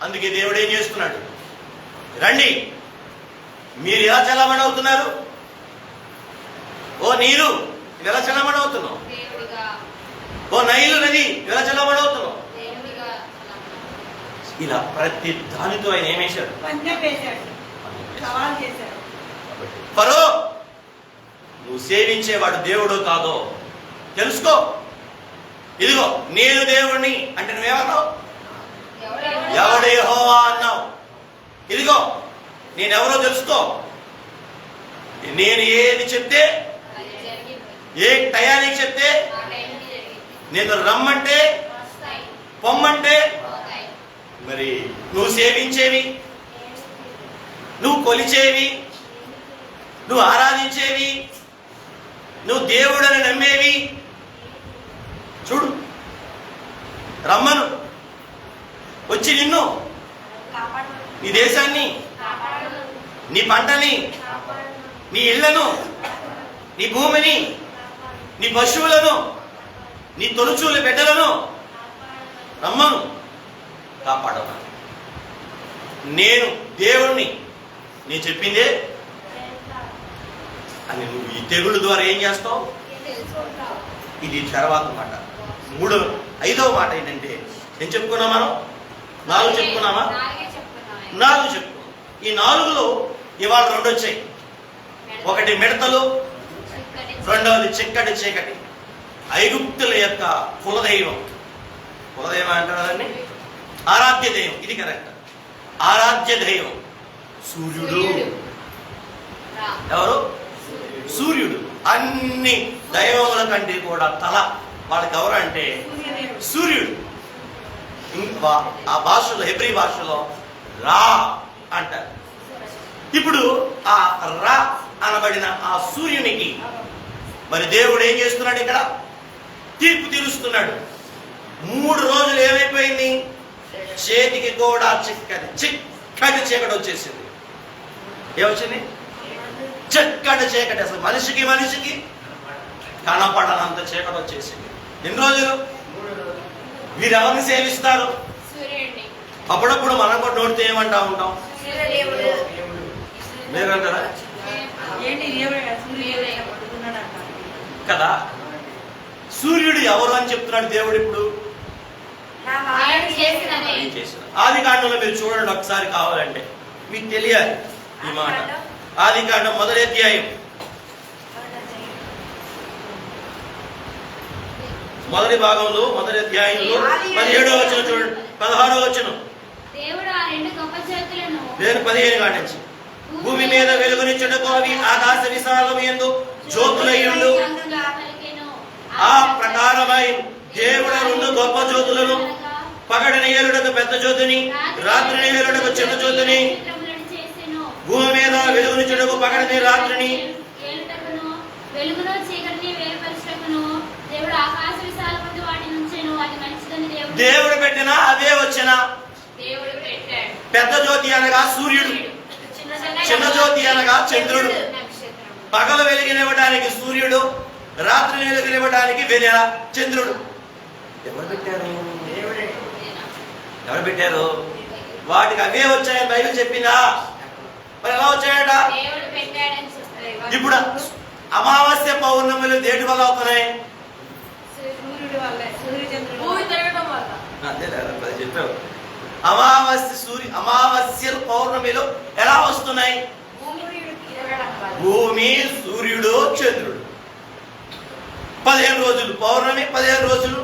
అందుకే దేవుడు ఏం చేస్తున్నాడు? రండి, మీరు ఎలా చలామణి అవుతున్నారు? ఓ నీరు ఎలా చలామణి అవుతున్నావు? ఓ నైలు నది ఎలా చలామణి అవుతున్నావు? ఇలా ప్రతి దానితో ఆయన ఏమేశాడు? ఫరో, నువ్వు సేవించేవాడు దేవుడు కాదో తెలుసుకో. ఇదిగో నేను దేవుణ్ణి అంటే నువ్వేమన్నావు? ఎవడు యెహోవా అన్నావు. ఇదిగో నేనెవరో తెలుసుకో. నేను ఏది చెప్తే, ఏ టయానికి చెప్తే, నేను రమ్మంటే పొమ్మంటే, మరి నువ్వు సేవించేవి, నువ్వు కొలిచేవి, నువ్వు ఆరాధించేవి, నువ్వు దేవుడని నమ్మేవి చూడు. రమ్మను, వచ్చి నిన్ను, నీ దేశాన్ని, నీ పంటని, నీ ఇళ్లను, నీ భూమిని, నీ పశువులను, నీ తొలుచూల బిడ్డలను రమ్మను, కాపాడమని. నేను దేవుణ్ణి, నేను చెప్పిందే అని నువ్వు ఈ తెగుళ్ళ ద్వారా ఏం చేస్తావు? ఇది తర్వాత మాట. ఐదవ మాట ఏంటంటే, ఏం చెప్పుకున్నాం మనం? 4 చెప్పుకున్నామా? 4 చెప్పుకున్నాం. ఈ 4లో ఇవాళ 2 వచ్చాయి. ఒకటి మిడతలు, రెండవది చిక్కటి చీకటి. ఐగుప్తుల యొక్క కులదైవం అంటారు దాన్ని, ఆరాధ్య దైవం. ఇది కరెక్ట్. ఆరాధ్య దైవం సూర్యుడు. ఎవరు? సూర్యుడు. అన్ని దైవముల కంటే కూడా తల వాళ్ళకి ఎవరు అంటే సూర్యుడు. ఆ భాషలో, హెబ్రీ భాషలో రా అంటారు. ఇప్పుడు ఆ రా అనబడిన ఆ సూర్యునికి మరి దేవుడు ఏం చేస్తున్నాడు? ఇక్కడ తీర్పు తీరుస్తున్నాడు. 3 రోజులు ఏమైపోయింది? చేతికి కూడా చిక్కటి చీకటి వచ్చేసింది. ఏమొచ్చింది? చక్కటి చీకటి. అసలు మనిషికి కనపడనంత చీకటి వచ్చేసింది. ఎన్ని రోజులు? మీరు ఎవరిని సేవిస్తారు? అప్పుడప్పుడు మనం కూడా నోటితో ఏమంటా ఉంటాం? మీరు అంటారా కదా? సూర్యుడు ఎవరు అని చెప్తున్నాడు దేవుడు. ఇప్పుడు ఆదికాండంలో మీరు చూడండి ఒకసారి, కావాలంటే మీకు తెలియాలి ఈ మాట. ఆదికాండం 1వ అధ్యాయం 1వ భాగంలో 1వ అధ్యాయంలో 17వ వచనం చూడండి, 16వ వచనం. నేను 15 కానించి భూమి మీద వెలుగునిచ్చుటకు అవి ఆకాశ విశాలము యందు జ్యోతులయ్యుండు. ఆ ప్రకారమై దేవుడు 2 గొప్ప జ్యోతులను, పగటిని ఏలుటకు పెద్ద జ్యోతిని, రాత్రిని ఏలుటకు చిన్న జ్యోతిని, భూమి మీద వెలుగునిచ్చుటకు పగటిని రాత్రిని దేవుడు పెట్టిన అవే వచ్చిన. పెద్ద జ్యోతి అనగా సూర్యుడు, చిన్న జ్యోతి అనగా చంద్రుడు. పగలు వెలుగునివ్వడానికి సూర్యుడు, రాత్రిని వెలుగునివ్వడానికి చంద్రుడు. ఎవరు పెట్టారు? వాటికి అవే వచ్చాయని బైబిల్ చెప్పిందా? మరి ఎలా వచ్చాయట? ఇప్పుడు అమావాస్య పౌర్ణములు దేని వల్ల అవుతున్నాయి? చెప్పావు. అమావాస్య పౌర్ణమిలు ఎలా వస్తున్నాయి? భూమి, సూర్యుడు, చంద్రుడు. 15 రోజులు పౌర్ణమి, 15 రోజులు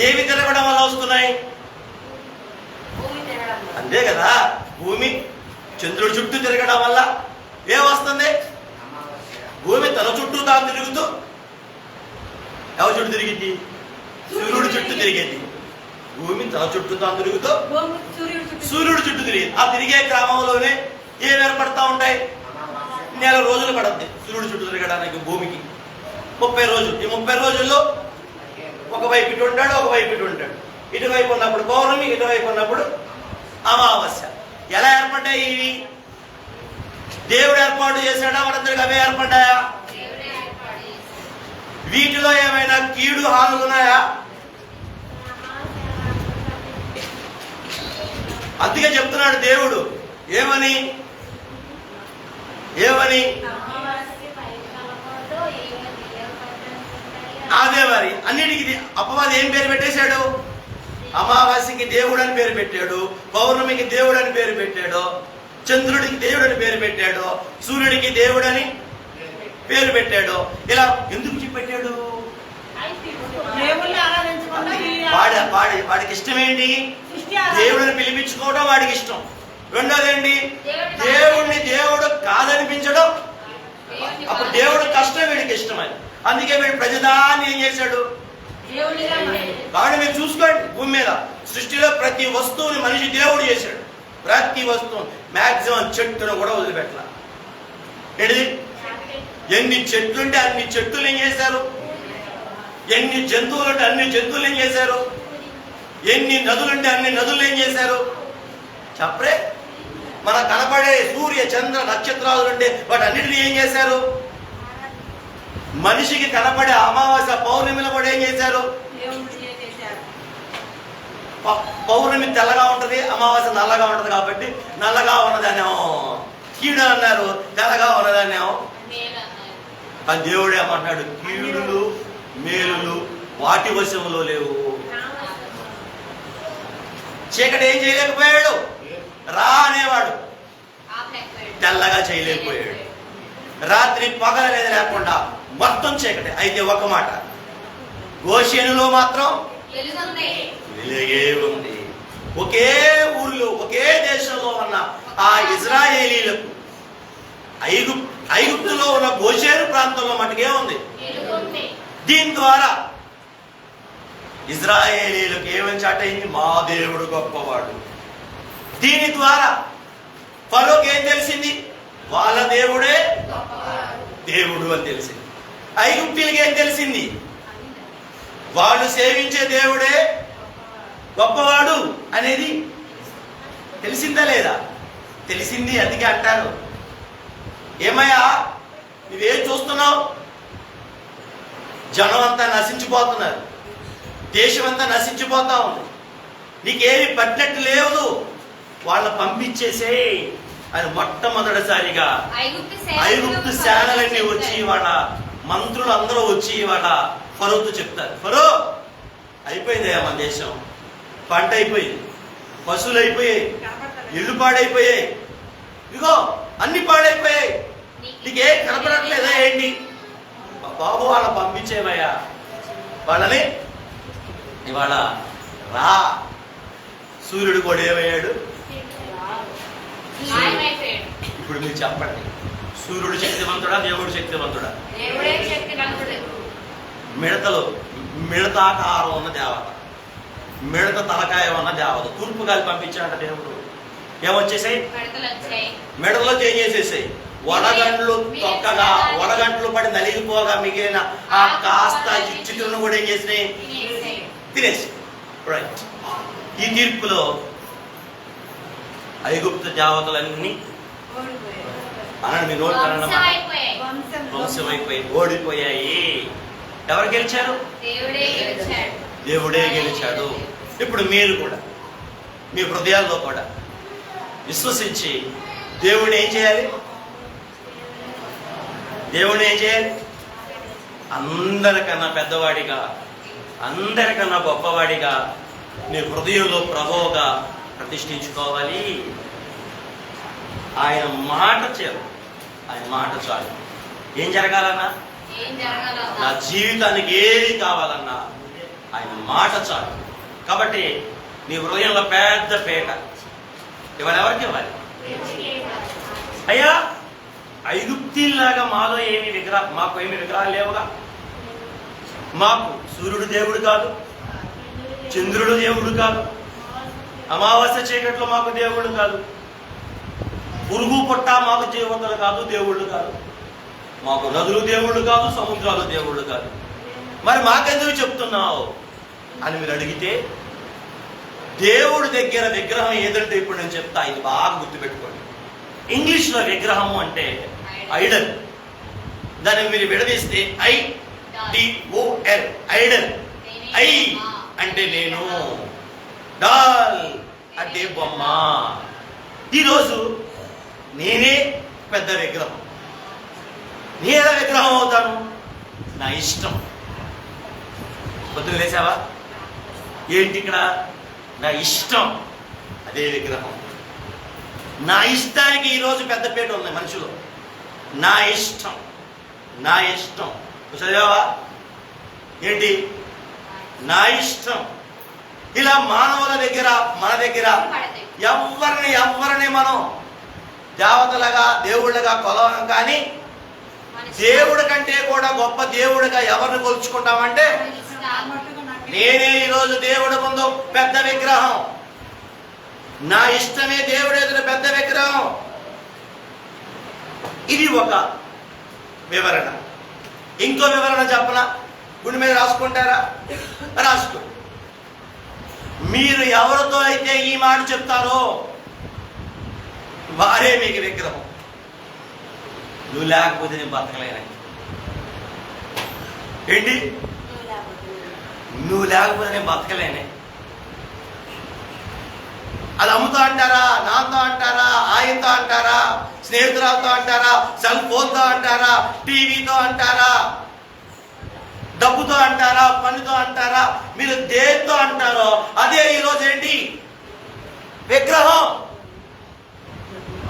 ఏవి తిరగడం వల్ల వస్తున్నాయి? అంతే కదా. భూమి చంద్రుడి చుట్టూ తిరగడం వల్ల ఏమొస్తుంది? భూమి తన చుట్టూ తాను తిరుగుతూ ఎవరి చుట్టూ తిరిగింది? సూర్యుడు చుట్టూ తిరిగేది. భూమి తన చుట్టూ తాను తిరుగుతూ సూర్యుడు చుట్టూ తిరిగేది. ఆ తిరిగే క్రమంలోనే ఏం ఏర్పడతా ఉంటాయి? నెల రోజులు పడుతుంది సూర్యుడు చుట్టూ తిరగడానికి భూమికి. 30 రోజులు. ఈ 30 రోజుల్లో ఒకవైపు ఇటు ఉంటాడు, ఒకవైపు ఇటు ఉంటాడు. ఇటువైపు ఉన్నప్పుడు పౌర్ణమి, ఇటువైపు ఉన్నప్పుడు అమావాస్య. ఎలా ఏర్పడ్డాయి ఇవి? దేవుడు ఏర్పాటు చేశాడా? మనందరికి అవే ఏర్పడ్డాయా? వీటిలో ఏమైనా కీడు హానులు ఉన్నాయా? అందుకే చెప్తున్నాడు దేవుడు. ఏమని? అదే మరి అన్నిటికీ అపవాది ఏం పేరు పెట్టేశాడు? అమావాస్యకి దేవుడు అని పేరు పెట్టాడు, పౌర్ణమికి దేవుడు అని పేరు పెట్టాడు, చంద్రుడికి దేవుడు అని పేరు పెట్టాడు, సూర్యుడికి దేవుడు అని పేరు పెట్టాడు. ఇలా ఎందుకు పెట్టాడు? వాడికి ఇష్టం ఏంటి? దేవుడిని పిలిపించుకోవడం వాడికి ఇష్టం. రెండోది ఏంటి? దేవుడిని దేవుడు కాదనిపించడం. అప్పుడు దేవుడు కష్టం వీడికి ఇష్టమని. అందుకే వీడు ప్రజదాన్ని ఏం చేశాడు? కాబట్టి మీరు చూసుకోండి, భూమి మీద సృష్టిలో ప్రతి వస్తువుని మనిషి దేవుడు చేశాడు. ప్రతి వస్తువు మాక్సిమం చెట్టును కూడా వదిలిపెట్టాల. ఏంటిది? ఎన్ని చెట్లుంటే అన్ని చెట్టులు ఏం చేశారు? ఎన్ని జంతువులుంటే అన్ని జంతువులు ఏం చేశారు? ఎన్ని నదులుంటే అన్ని నదులు ఏం చేశారు? చెప్పరే. మన కనపడే సూర్య చంద్ర నక్షత్రాలు ఉంటే వాటన్నిటిని ఏం చేశారు? మనిషికి కనపడే అమావాస్య పౌర్ణమిలో కూడా ఏం చేశారు? పౌర్ణమి తెల్లగా ఉంటది, అమావాస్య నల్లగా ఉంటది. కాబట్టి నల్లగా ఉన్నదాన్నేమో కీడు అన్నారు, తెల్లగా ఉన్నదాన్నేమో. కానీ దేవుడు ఏమన్నాడు? కీడులు మేలులు వాటి వశంలో లేవు. చీకటి ఏం చేయలేకపోయాడు? రా అనేవాడు, తెల్లగా చేయలేకపోయాడు. రాత్రి పగలనేది లేకుండా మొత్తం చీకటి. అయితే ఒక మాట, గోషేనులో మాత్రం వెలుగే ఉంది. ఒకే ఊరిలో, ఒకే దేశంలో ఉన్న ఆ ఇజ్రాయేలీలకు ఐగుప్తులో ఉన్న గోషేను ప్రాంతంలో మటుకే ఉంది. దీని ద్వారా ఇజ్రాయేలీలకు ఏమని చాటైంది? మా దేవుడు గొప్పవాడు. దీని ద్వారా ఫరోకి ఏం తెలిసింది? వాళ్ళ దేవుడే దేవుడు అని తెలిసింది. ఐగుప్తీయులకి ఏం తెలిసింది? వాళ్ళు సేవించే దేవుడే గొప్పవాడు అనేది తెలిసిందా లేదా? తెలిసింది. అందుకే అంటారు, ఏమయ్యా నువ్వేం చూస్తున్నావు? జనం అంతా నశించిపోతున్నారు, దేశం అంతా నశించిపోతా ఉంది, నీకేమి పట్టినట్టు లేదు, వాళ్ళ పంపించేసే అని మొట్టమొదటిసారిగా ఐగుప్తు సేనలన్నీ వచ్చి వాళ్ళ మంత్రులు అందరూ వచ్చి వాళ్ళ ఫరోతో చెప్తారు, ఫరో అయిపోయిందయ్యా మన దేశం, పంట అయిపోయింది, పశువులు అయిపోయాయి, ఇళ్ళు పాడైపోయాయి, ఇదిగో అన్ని పాడైపోయాయి, నీకే కనపడట్లేదా ఏంటి? బాబు వాళ్ళ పంపించేవయ్యా వాళ్ళని. ఇవాళ రా, సూర్యుడు కూడా ఏమయ్యాడు? ఇప్పుడు మీరు చెప్పండి, సూర్యుడు శక్తివంతుడా దేవుడు శక్తివంతుడా? మిడతాకారం ఉన్న దేవత, మిడత తలకాయ ఉన్న దేవత తూర్పు గాలి పంపించాడ దేవుడు. ఏమొచ్చేసాయి? మిడతలో చేంజ్ చేసేసాయి. వడగండ్లు తొక్కగా వడగంట్లు పడి నలిగిపోగా మిగిలిన ఆ కాస్త చిక్కులను కూడా ఏం చేసినాయి? తినేసి. రైట్. ఈ తీర్పులో ఐగుప్తు దేవతలన్నీ అనండి, మీ నోటి ధ్వంసమైపోయి ఓడిపోయాయి. ఎవరు గెలిచారు? దేవుడే గెలిచాడు. ఇప్పుడు మీరు కూడా మీ హృదయాల్లో కూడా విశ్వసించి దేవుడిని ఏం చేయాలి? దేవుడిని ఏం చేయాలి? అందరికన్నా పెద్దవాడిగా, అందరికన్నా గొప్పవాడిగా నీ హృదయంలో ప్రభువుగా ప్రతిష్ఠించుకోవాలి. ఆయన మాట చాలు, ఆయన మాట చాలు. ఏం జరగాలన్నా, నా జీవితానికి ఏది కావాలన్నా ఆయన మాట చాలు. కాబట్టి నీ హృదయంలో పెద్ద పేట ఇవాళ ఎవరికి ఇవ్వాలి? అయ్యా ఐగుప్తీల్లాగా మాలో మాకు ఏమి విగ్రహాలు లేవుగా. మాకు సూర్యుడు దేవుడు కాదు, చంద్రుడు దేవుడు కాదు, అమావాస్య చీకట్లో మాకు దేవుడు కాదు, పురుగు పుట్ట మాకు జీవతలు కాదు, దేవుళ్ళు కాదు, మాకు నదులు దేవుళ్ళు కాదు, సముద్రాలు దేవుళ్ళు కాదు. మరి మాకెందుకు చెప్తున్నావు అని మీరు అడిగితే, దేవుడి దగ్గర విగ్రహం ఏదంటే ఇప్పుడు నేను చెప్తా, ఇది బాగా గుర్తుపెట్టుకోండి. ఇంగ్లీష్లో విగ్రహము అంటే ఐడల్. దాన్ని మీరు విడదీస్తే IDOL, ఐడల్. ఐ అంటే నేను, డాల్ అంటే బొమ్మ. ఈరోజు నేనే పెద్ద విగ్రహం. నేనే విగ్రహం అవుతాను, నా ఇష్టం. పొద్దున లేచావా? ఏంటి ఇక్కడ? నా ఇష్టం, అదే విగ్రహం. నా ఇష్టానికి ఈరోజు పెద్దపేట ఉంది మనుషులు. నా ఇష్టం, నా ఇష్టం. చదివావా? ఏంటి? నా ఇష్టం. ఇలా మానవుల దగ్గర, మన దగ్గర ఎవరిని మనం దేవతలుగా దేవుళ్ళగా కొలవం. కానీ దేవుడి కంటే కూడా గొప్ప దేవుడిగా ఎవరిని కొలుచుకుంటామంటే, నేనే ఈరోజు దేవుడి ముందు పెద్ద విగ్రహం. నా ఇష్టమే దేవుడు ఎదురు పెద్ద విగ్రహం. ఇది ఒక వివరణ. ఇంకో వివరణ చెప్పనా? గుండె మీద రాసుకుంటారా? రాసుకో. మీరు ఎవరితో అయితే ఈ మాట చెప్తారో వారే మీకు విగ్రహం. నువ్వు లేకపోతే నేను బతకలేను. ఏంటి? నువ్వు లేకపోతే నేను బతకలేనే. అది అమ్ముతో అంటారా, నాతో అంటారా, ఆయనతో అంటారా, స్నేహితురాలతో అంటారా, సెల్ ఫోన్తో అంటారా, టీవీతో అంటారా, డబ్బుతో అంటారా, పనితో అంటారా, మీరు దేనితో అంటారో అదే ఈరోజు ఏంటి? విగ్రహం.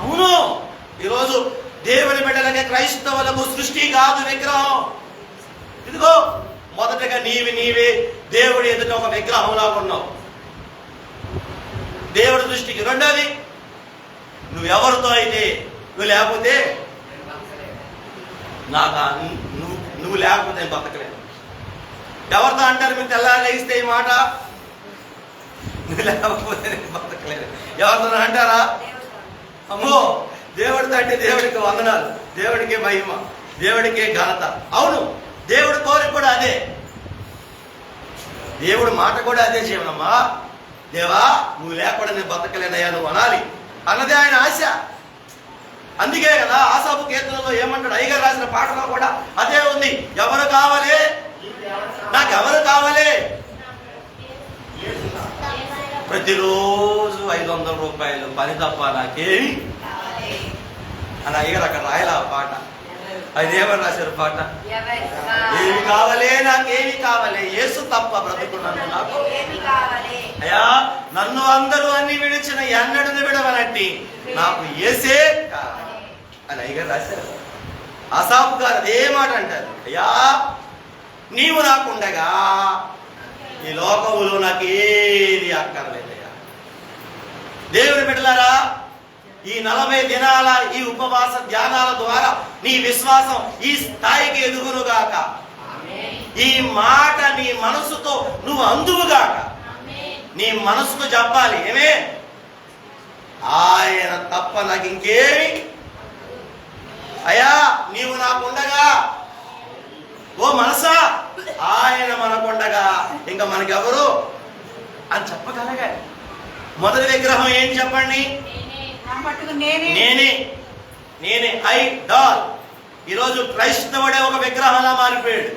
అవును, ఈరోజు దేవుని బిడ్డలకే, క్రైస్తవులకు సృష్టి కాదు విగ్రహం. ఇదిగో మొదటగా నీవే దేవుడి ఎదుట ఒక విగ్రహంలా ఉన్నావు దేవుడి దృష్టికి. రెండోది, నువ్వెవరితో అయితే, నువ్వు లేకపోతే నువ్వు లేకపోతే నేను బతకలేను. ఎవరితో అంటారు మీరు తెల్లారి లేస్తే ఈ మాట? లేకపోతే బతకలేదు. ఎవరితో అంటారా? అమ్మో, దేవుడితో అంటే దేవుడికి వందనాలు, దేవుడికి మహిమ, దేవుడికి ఘనత. అవును, దేవుడి కోరిక కూడా అదే, దేవుడి మాట కూడా అదే. జీవనమ్మా, దేవా నువ్వు లేకుండా నేను బతకలేనయ్యా నువ్వు అనాలి అన్నదే ఆయన ఆశ. అందుకే కదా ఆసాపు కీర్తనలో ఏమంటాడు, అయ్యగారు రాసిన పాటలో కూడా అదే ఉంది. ఎవరు కావాలి, నాకెవరు కావాలి? ప్రతిరోజు 500 రూపాయలు పని తప్ప నాకేమి అని అయ్యగారు అక్కడ రాయలా పాట. అదేమని రాశారు పాట? ఏమి కావాలి, నాకేమి కావాలి, యేసు తప్ప బ్రతుకున్నాను నాకు. అయ్యా నన్ను అందరూ అన్ని విడిచిన ఎన్నడను విడవనట్టి నాకు యేసే కావాలి అని అయ్యగారు రాశారు. ఆసాపు గారు అదే మాట అంటారు, అయ్యా నీవు నాకుండగా ఈ లోకములో నాకు ఏది అక్కర్లేదయ్యా. దేవుని బిడ్డలారా, ఈ 40 దినాల ఈ ఉపవాస ధ్యానాల ద్వారా నీ విశ్వాసం ఈ స్థాయికి ఎదుగునుగాక. ఈ మాట నీ మనసుతో నువ్వు అందువుగాక. నీ మనసుతో చెప్పాలి, ఏమే ఆయన తప్ప నాకు ఇంకేమి. అయ్యా నీవు నాకుండగా, ఓ మనసా ఆయన మనకుండగా ఇంకా మనకెవరు అని చెప్పగలగాలి. మొదటి విగ్రహం ఏం చెప్పండి? నేనే. నేనే ఐ డాల్. ఈరోజు క్రైస్తవుడే ఒక విగ్రహంలా మారిపోయాడు.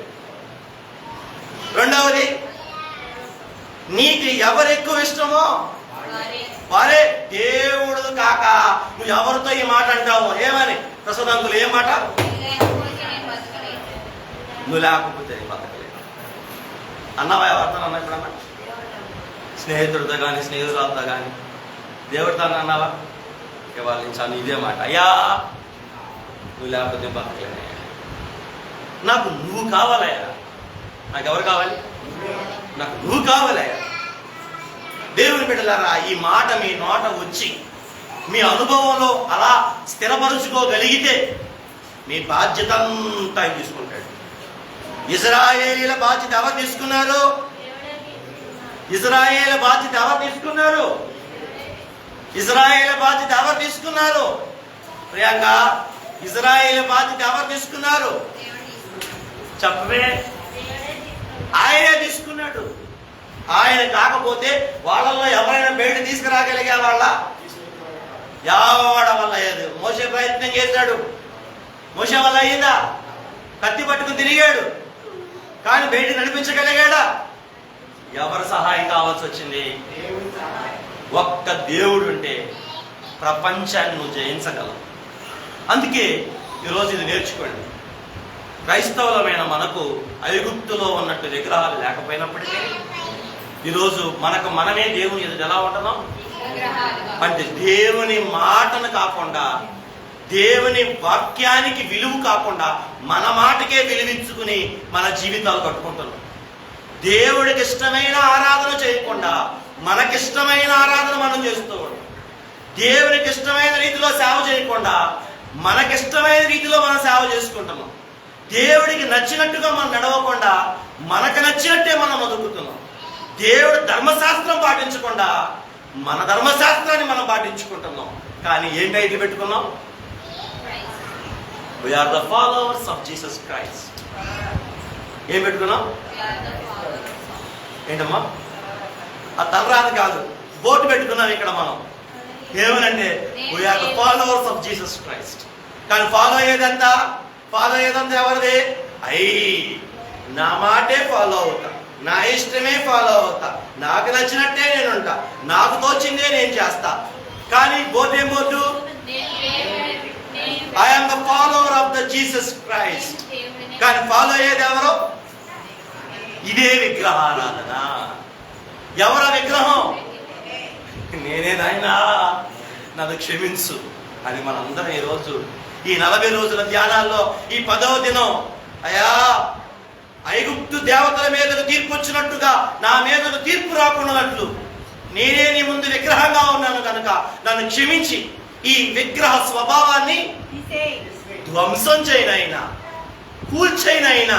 రెండవది, నీకు ఎవరు ఎక్కువ ఇష్టమో వారే దేవుడు కాక నువ్వు ఎవరితో ఈ మాట అంటావు? ఏమని ప్రసదంకులు ఏం మాట? నువ్వు లేకపోతే బతకలేదు అన్నవా? ఎవరితో అన్నా ఇప్పుడన్నా? స్నేహితుడితో కానీ స్నేహితురాలతో కానీ దేవుడితో అన్నావా? వాళ్ళ నుంచి అని ఇదే మాట, అయ్యా నువ్వు లేకపోతే బతకలేనయ్యా, నాకు నువ్వు కావాలయ్యా. నాకు ఎవరు కావాలి? నాకు నువ్వు కావాలయ్యా. దేవుని బిడ్డలారా, ఈ మాట మీ నోట వచ్చి మీ అనుభవంలో అలా స్థిరపరుచుకోగలిగితే మీ బాధ్యత అంతా తీసుకుంటాడు. ఇశ్రాయేలీల బాధ్యత ఎవరు తీసుకున్నారు? ఇశ్రాయేల్ బాధ్యత ఎవరు తీసుకున్నారు? ఇశ్రాయేల్ బాధ్యత ఎవరు తీసుకున్నారు? ప్రియాంక, ఇశ్రాయేల్ బాధ్యత ఎవరు తీసుకున్నారు? చెప్పవే. ఆయనే తీసుకున్నాడు. ఆయన కాకపోతే వాళ్ళల్లో ఎవరైనా బయట తీసుకురాగలిగే వాళ్ళ? ఎవడ వల్ల అయ్యేది. మోసే ప్రయత్నం చేశాడు, మోసే వల్ల అయ్యిందా? కత్తి పట్టుకుని తిరిగాడు, కానీ బయట నడిపించగలిగాడా? ఎవరు సహాయం కావాల్సి వచ్చింది? ఒక్క దేవుడు ఉంటే ప్రపంచాన్ని నువ్వు జయించగలవు. అందుకే ఈరోజు ఇది నేర్చుకోండి. క్రైస్తవులమైన మనకు ఐగుప్తులో ఉన్నట్టు విగ్రహాలు లేకపోయినప్పటికీ ఈరోజు మనకు మనమే దేవుని ఎదుట ఎలా ఉంటున్నాం అంటే, దేవుని మాటను కాకుండా, దేవుని వాక్యానికి విలువ కాకుండా మన మాటకే విలువించుకుని మన జీవితాలు కట్టుకుంటున్నాం. దేవుడికి ఇష్టమైన ఆరాధన చేయకుండా మనకిష్టమైన ఆరాధన మనం చేస్తూ ఉంటాం. దేవునికి ఇష్టమైన రీతిలో సేవ చేయకుండా మనకిష్టమైన రీతిలో మనం సేవ చేసుకుంటున్నాం. దేవుడికి నచ్చినట్టుగా మనం నడవకుండా మనకు నచ్చినట్టే మనం బతుకుతున్నాం. దేవుడు ధర్మశాస్త్రం పాటించకుండా మన ధర్మశాస్త్రాన్ని మనం పాటించుకుంటున్నాం. కానీ ఏం టైటిల్ పెట్టుకున్నాం? We are the followers of Jesus Christ. ఏం పెట్టుకున్నాం? ఏంటమ్మా? ఆ తలరాని కాదు, బోర్డు పెట్టుకున్నాం ఇక్కడ మనం. ఏమనంటే we are the followers of Jesus Christ. కానీ ఫాలో అయ్యేదంతా ఎవరిది? నా మాటే ఫాలో అవుతా, నా ఇష్టమే ఫాలో అవుతా, నాకు నచ్చినట్టే నేను ఉంటా, నాకు తోచిందే నేను చేస్తా. కానీ బోర్డు ఏం board? I am the follower of the Jesus Christ. కానీ ఫాలో అయ్యేది ఎవరు? ఇదే విగ్రహారాధన. ఎవరా విగ్రహం? నేనే నాయనా, నన్ను క్షమించు అని మనందరం ఈరోజు ఈ 40 రోజుల ధ్యానాల్లో ఈ 10వ దినం, అయ్యా ఐగుప్తు దేవతల మీదకు తీర్పు వచ్చినట్టుగా నా మీదకు తీర్పు రాకున్నట్లు నేనే నీ ముందు విగ్రహంగా ఉన్నాను కనుక నన్ను క్షమించి ఈ విగ్రహ స్వభావాన్ని ధ్వంసం చేయనైనా, కూల్చైనైనా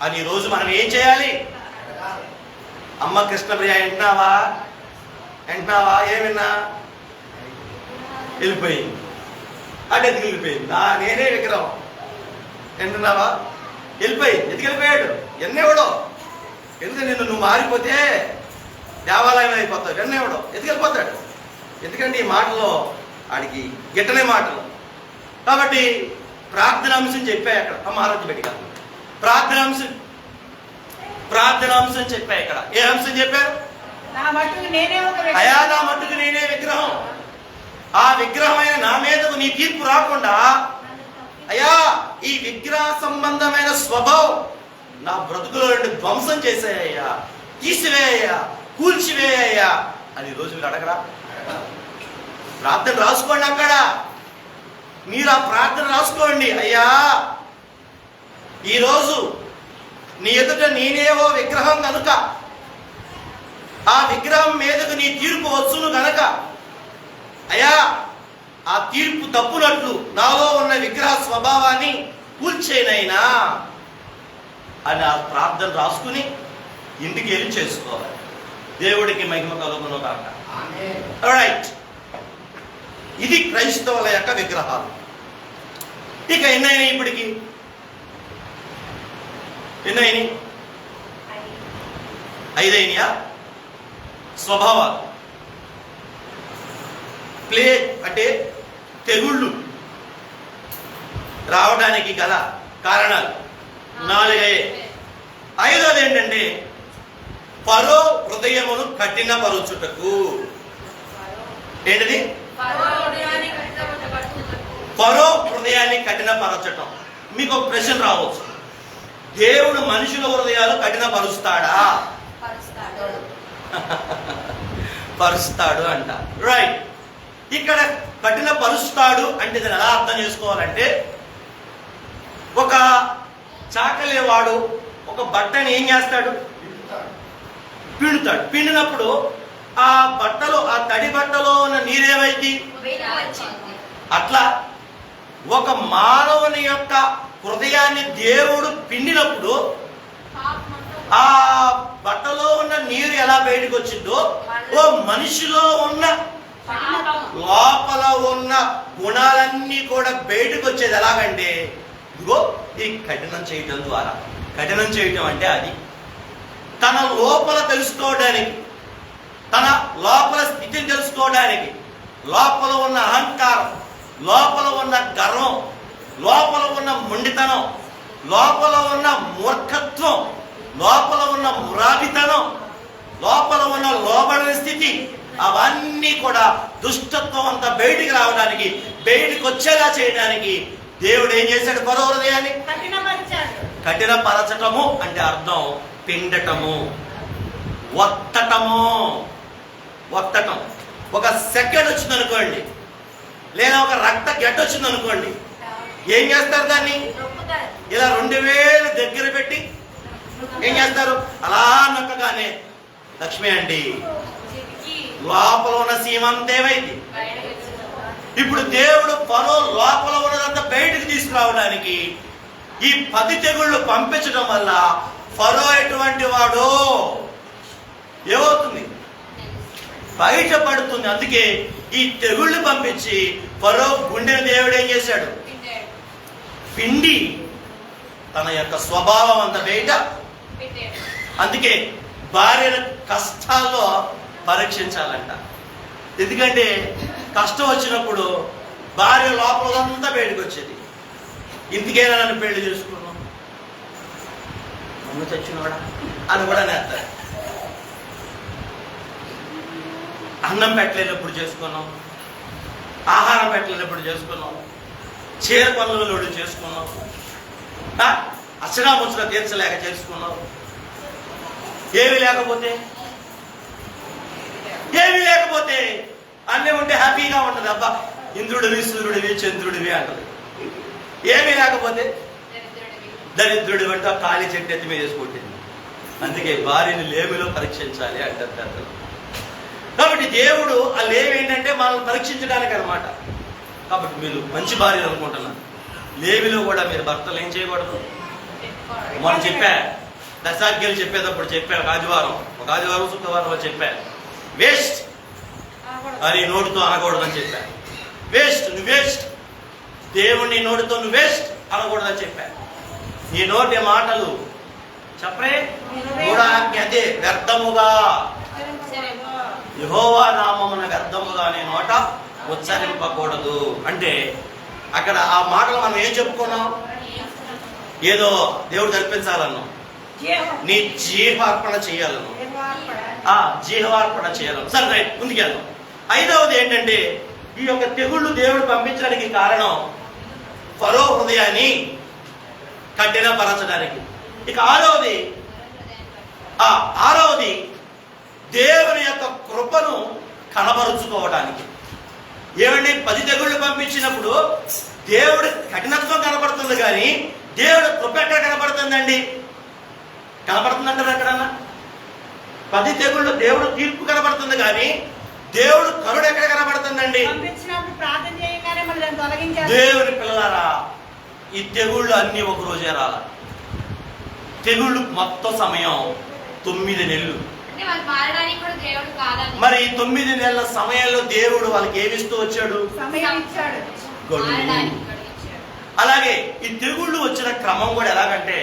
అని ఈరోజు మనం ఏం చేయాలి? అమ్మ కృష్ణప్రియ వింటున్నావా? ఏమిన్నా? వెళ్ళిపోయింది, అంటే ఎందుకు వెళ్ళిపోయింది? నేనే విగ్రహం. వింటున్నావా? వెళ్ళిపోయింది. ఎందుకు వెళ్ళిపోయాడు? ఎన్నేవాడో. ఎందుకంటే నువ్వు మారిపోతే దేవాలయం అయిపోతావు. ఎన్నేవాడో ఎందుకు వెళ్ళిపోతాడు? ఎందుకంటే ఈ మాటలో ఆడికి గిట్టనే మాటలు. కాబట్టి ప్రార్థన అంశం చెప్పాయి అక్కడ. ఆరోగ్య బిడ్డగా ప్రార్థన అంశం చెప్పాయి ఇక్కడ. ఏ అంశం చెప్పారు? అయా నా మట్టుకు నేనే విగ్రహం. ఆ విగ్రహమైన నా మీదకు నీ తీర్పు రాకుండా అయ్యా ఈ విగ్రహ సంబంధమైన స్వభావం నా బ్రతుకులో నుండి ధ్వంసం చేసేయ్యా, తీసివేయ్యా, కూల్చివేయ్యా అని రోజు మీరు అడగరా? ప్రార్థన రాసుకోండి. అక్కడ మీరు ఆ ప్రార్థన రాసుకోండి. అయ్యా ఈరోజు నీ ఎదుట నేనేవో విగ్రహం కనుక ఆ విగ్రహం మీదకు నీ తీర్పు వచ్చును గనక అయ్యా ఆ తీర్పు తప్పునట్లు నాలో ఉన్న విగ్రహ స్వభావాన్ని కూల్చేనైనా అని ఆ ప్రార్థన రాసుకుని ఇంటికి వెళ్ళి చేసుకోవాలి. దేవుడికి మహిమ కలుగును కాక. రైట్. ఇది క్రైస్తవుల యొక్క విగ్రహాలు. ఇక ఎన్నైనా ఇప్పటికి ఎన్నైనా 5 అయినాయా? స్వభావాలు. ప్లేగ్ అంటే తెగుళ్ళు రావడానికి గల కారణాలు 4. 5వది ఏంటంటే ఫరో హృదయమును కఠినపరచుటకు. ఏంటిది? ఫరో హృదయాన్ని కఠినపరచటం. మీకు ఒక ప్రశ్న రావచ్చు, దేవుడు మనుషుల హృదయాలు కఠినపరుస్తాడా? పరుస్తాడు అంట. రైట్. ఇక్కడ కఠినపరుస్తాడు అంటే దాన్ని ఎలా అర్థం చేసుకోవాలంటే, ఒక చాకలేవాడు ఒక బట్టని ఏం చేస్తాడు? పిండుతాడు. పిండినప్పుడు ఆ బట్టలో, ఆ తడి బట్టలో ఉన్న నీరేమైంది? అట్లా ఒక మానవుని యొక్క హృదయాన్ని దేవుడు పిండినప్పుడు ఆ బట్టలో ఉన్న నీరు ఎలా బయటకు వచ్చిందో ఓ మనిషిలో ఉన్న లోపల ఉన్న గుణాలన్నీ కూడా బయటకు వచ్చేది ఎలాగంటే ఇదిగో ఈ కఠినం చేయటం ద్వారా. కఠినం చేయటం అంటే అది తన లోపల తెలుసుకోవడానికి, తన లోపల స్థితిని తెలుసుకోవడానికి, లోపల ఉన్న అహంకారం, లోపల ఉన్న గర్వం, లోపల ఉన్న మొండితనం, లోపల ఉన్న మూర్ఖత్వం, లోపల ఉన్న మురాబితనం, లోపల ఉన్న లోబడని స్థితి, అవన్నీ కూడా దుష్టత్వం అంతా బయటికి రావడానికి, బయటికి వచ్చేలా చేయడానికి దేవుడు ఏం చేశాడు? ఫరో హృదయాన్ని కఠినపరచటము అంటే అర్థం పిండటము, ఒత్తటం. ఒక సెకండ్ వచ్చింది అనుకోండి, లేదా ఒక రక్త గడ్డ వచ్చింది అనుకోండి, ఏం చేస్తారు? దాన్ని ఇలా 2 వేలు దగ్గర పెట్టి ఏం చేస్తారు? అలా నొక్కగానే లక్ష్మి అండి లోపల ఉన్న సీమంతేమైంది? ఇప్పుడు దేవుడు ఫరో లోపల ఉన్నదంతా బయటకు తీసుకురావడానికి ఈ 10 తెగుళ్ళు పంపించడం వల్ల ఫరో ఎటువంటి వాడో ఏమవుతుంది? బయటపడుతుంది. అందుకే ఈ తెగుళ్ళు పంపించి ఫరో గుండెని దేవుడు ఏం చేశాడు? పిండి తన యొక్క స్వభావం అంత బయట. అందుకే భార్యను కష్టాల్లో పరీక్షించాలంట. ఎందుకంటే కష్టం వచ్చినప్పుడు భార్య లోపలంతా బయటకు వచ్చేది. ఇందుకేనా నన్ను పెళ్లి చేసుకున్నాం, నన్ను చచ్చినవాడా అని కూడా నేస్తారు. అన్నం పెట్టలేనప్పుడు చేసుకున్నాం, ఆహారం పెట్టలేనప్పుడు చేసుకున్నాం, చీర పనులు చేసుకున్నాం, అచ్చడా ముచ్చట తీర్చలేక చేసుకున్నాం. ఏమి లేకపోతే అన్నీ ఉంటే హ్యాపీగా ఉంటుంది. అబ్బా ఇంద్రుడివి, సూర్యుడివి, చంద్రుడివి అంటది. ఏమీ లేకపోతే దరిద్రుడి అంటే ఖాళీ చెట్టు ఎత్తి మీద వేసుకుంటుంది. అందుకే భార్యని లేమిలో పరీక్షించాలి అంటారు పెద్దలు. కాబట్టి దేవుడు ఆ లేవి ఏంటంటే మనల్ని పరీక్షించడానికి అనమాట. కాబట్టి మీరు మంచి భార్యలు అనుకుంటున్నారు, లేవిలో కూడా మీరు భర్తలు ఏం చేయకూడదు? మనం చెప్పా దశాజ్ఞలు చెప్పేటప్పుడు చెప్పా ఒక ఆదివారం శుక్రవారం చెప్పా వేస్ట్ అని నోటితో అనకూడదని చెప్పా. వేస్ట్, నువ్వు వేస్ట్, దేవుణ్ణి నోటితో నువ్వు వేస్ట్ అనకూడదని చెప్పా. నీ నోటి మాటలు చెప్పరే కూడా అదే వ్యర్థముగా యెహోవా నామమున వ్యర్థముగా నీ నోట ఉచ్చరింపకూడదు. అంటే అక్కడ ఆ మాటలు మనం ఏం చెప్పుకున్నాం? ఏదో దేవుడు జరిపించాలన్నాం, నీ జీవార్పణ చేయాలను, జీవార్పణ చేయాలను. సరే రైట్, ముందుకెళ్దాం. 5వది ఏంటంటే ఈ యొక్క తెగుళ్ళు దేవుడు పంపించడానికి కారణం ఫరో హృదయాన్ని కఠినపరచడానికి. ఇక 6వది దేవుని యొక్క కృపను కనబరుచుకోవడానికి. ఏమండి 10 తెగుళ్ళు పంపించినప్పుడు దేవుడి కఠినత్వం కనబడుతుంది కానీ దేవుడు కృప ఎక్కడ కనబడుతుందండి? కనబడుతుందంటారు ఎక్కడన్నా? 10 తెగుళ్ళు దేవుడు తీర్పు కనబడుతుంది కానీ దేవుడు కరుణ ఎక్కడ కనబడుతుందండి? దేవుని పిల్లలారా, ఈ తెగుళ్ళు అన్ని ఒక రోజే రాల. తెగుళ్ళు మొత్తం సమయం 9 నెలలు. మరి ఈ 9 నెలల సమయంలో దేవుడు వాళ్ళకి ఏమిస్తూ వచ్చాడు? అలాగే ఈ తెగుళ్ళు వచ్చిన క్రమం కూడా ఎలాగంటే,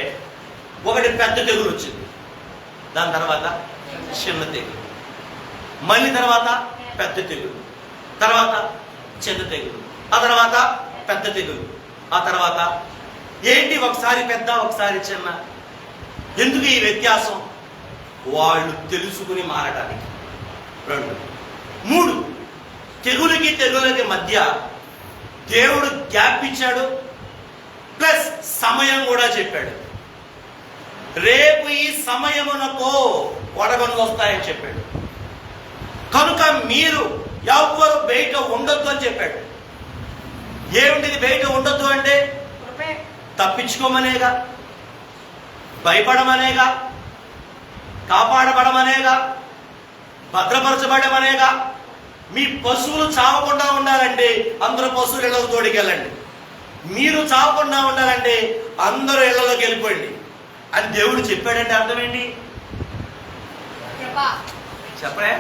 ఒకటి పెద్ద తెగులు వచ్చింది, దాని తర్వాత చిన్న తెగులు, మళ్ళీ తర్వాత పెద్ద తెగులు, తర్వాత చిన్న తెగులు, ఆ తర్వాత పెద్ద తెగులు, ఆ తర్వాత ఏంటి ఒకసారి పెద్ద ఒకసారి చిన్న. ఎందుకు ఈ వ్యత్యాసం? వాళ్ళు తెలుసుకుని మారడానికి. 2, 3 తెగులకి మధ్య దేవుడు గ్యాప్ ఇచ్చాడు, ప్లస్ సమయం కూడా చెప్పాడు. రేపు ఈ సమయమునకు వడగండ్లు వస్తాయని చెప్పాడు. కనుక మీరు ఎవ్వరు బయట ఉండొద్దు అని చెప్పాడు. ఏమిటిది బయట ఉండొద్దు అంటే? తప్పించుకోమనేగా, భయపడమనేగా, కాపాడబడమనేగా, భద్రపరచబడమనేగా. మీ పశువులు చావకుండా ఉండాలంటే అందరూ పశువులు ఇళ్లకు తోడికెళ్ళండి. మీరు చావకుండా ఉండాలంటే అందరూ ఇళ్లలోకి వెళ్ళిపోండి అని దేవుడు చెప్పాడంటే అర్థమేంటి? చెప్పరే,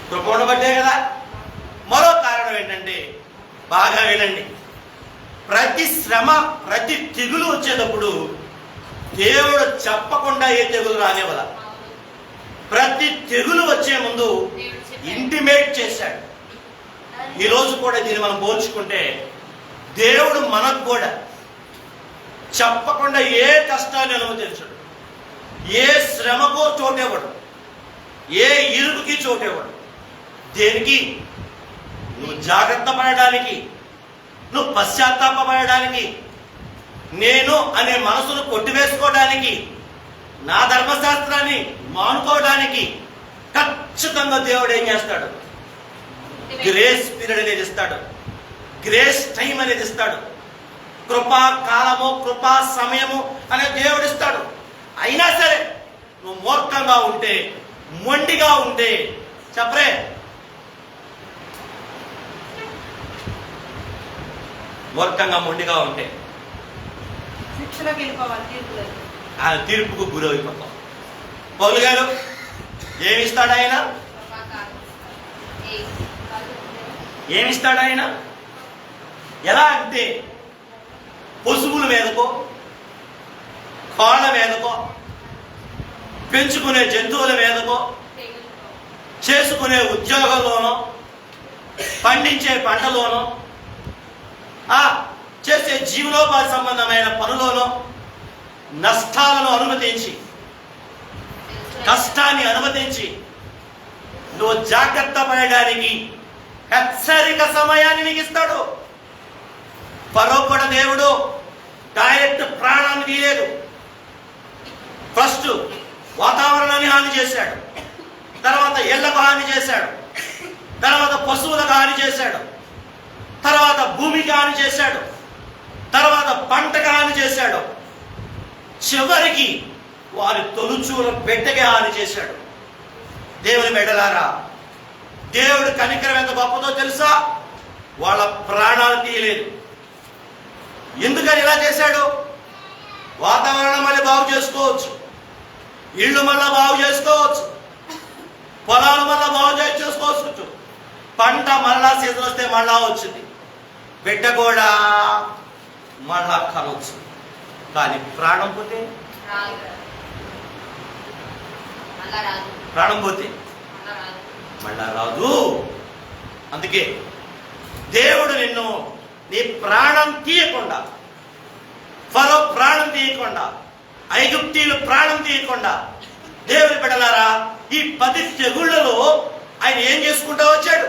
కృప ఉండబట్టే కదా. మరో కారణం ఏంటంటే, బాగా వినండి, ప్రతి శ్రమ ప్రతి తెగులు వచ్చేటప్పుడు దేవుడు చెప్పకుండా ఏ తెగులు రానివ్వల. ప్రతి తెగులు వచ్చే ముందు ఇంటిమేట్ చేశాడు. ఈరోజు కూడా దీన్ని మనం పోల్చుకుంటే దేవుడు మనకు కూడా చెప్పకుండా ఏ కష్టాన్ని అనుమతించడు, ఏ శ్రమకో చోటేవాడు, ఏ ఇరుకుకి చోటేవాడు. దేనికి? నువ్వు జాగ్రత్త పడడానికి, నువ్వు పశ్చాత్తాపడడానికి, నేను అనే మనసును కొట్టివేసుకోవడానికి, నా ధర్మశాస్త్రాన్ని మానుకోవడానికి ఖచ్చితంగా దేవుడు ఏం చేస్తాడు? గ్రేస్ పీరియడ్ అనేది ఇస్తాడు, గ్రేస్ టైం అనేది ఇస్తాడు, కృపా కాలము కృపా సమయము అనే దేవుడు ఇస్తాడు. అయినా సరే నువ్వు మూర్ఖంగా ఉంటే, మొండిగా ఉంటే, చెప్పరే, మూర్ఖంగా మొండిగా ఉంటే ఆయన తీర్పుకు గురైపోతాం. పౌలు గారు ఏమిస్తాడు ఆయన? ఏమిస్తాడు ఆయన? ఎలా అంటే పశువుల మీదకో, కోళ్ళ మీదకో, పెంచుకునే జంతువుల మీదకో, చేసుకునే ఉద్యోగంలోనో, పండించే పంటలోనో, చేసే జీవనోపాధి సంబంధమైన పనులోనో నష్టాలను అనుమతించి, కష్టాన్ని అనుమతించి నువ్వు జాగ్రత్త పడడానికి హెచ్చరిక సమయాన్ని నీకు ఇస్తాడు. పరోపడ దేవుడు డైరెక్ట్ ప్రాణాన్ని తీయలేదు. ఫస్ట్ వాతావరణాన్ని హాని చేశాడు, తర్వాత ఇళ్లకు హాని చేశాడు, తర్వాత పశువులకు హాని చేశాడు, తర్వాత భూమికి హాని చేశాడు, తర్వాత పంటకు హాని చేశాడు, చివరికి వారి తొలుచూల బిడ్డకి హాని చేశాడు. దేవుని బిడ్డలారా, దేవుడు కనికరం ఎంత గొప్పదో తెలుసా? వాళ్ళ ప్రాణాలు తీయలేదు. ఎందుకని ఇలా చేశాడు? వాతావరణం మళ్ళీ బాగు చేసుకోవచ్చు, ఇళ్ళు మళ్ళా బాగు చేసుకోవచ్చు, పొలాలు మళ్ళా బాగు చేసుకోవచ్చు, పంట మళ్ళా సీజన్ వస్తే మళ్ళా వచ్చింది, బిడ్డ కూడా మళ్ళా కనవచ్చు. కానీ ప్రాణం పోతే మళ్ళా రాదు. అందుకే దేవుడు నిన్ను నీ ప్రాణం తీయకుండా, ఫరో ప్రాణం తీయకుండా, ఐగుప్తీయులు ప్రాణం తీయకుండా, దేవుని బిడ్డలారా ఈ 10 తెగుళ్లలో ఆయన ఏం చేసుకుంటూ వచ్చాడు?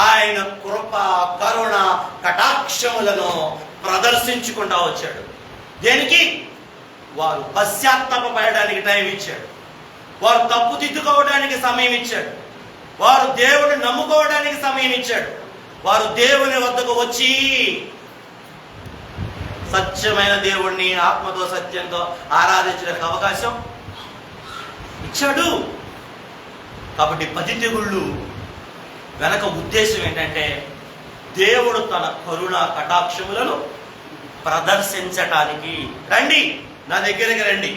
ఆయన కృప, కరుణ, కటాక్షములను ప్రదర్శించుకుంటూ వచ్చాడు. దేనికి? వారు పశ్చాత్తాపడడానికి టైం ఇచ్చాడు, వారు తప్పుదిద్దుకోవడానికి సమయం ఇచ్చాడు, వారు దేవుని నమ్ముకోవడానికి సమయం ఇచ్చాడు, వారు దేవుని వద్దకు వచ్చి సత్యమైన దేవుణ్ణి ఆత్మతో సత్యంతో ఆరాధించడానికి అవకాశం ఇచ్చాడు. కాబట్టి 10 తెగుళ్ళు వెనక ఉద్దేశం ఏంటంటే దేవుడు తన కరుణ కటాక్షములను ప్రదర్శించటానికి. రండి, నా దగ్గరికి రండి.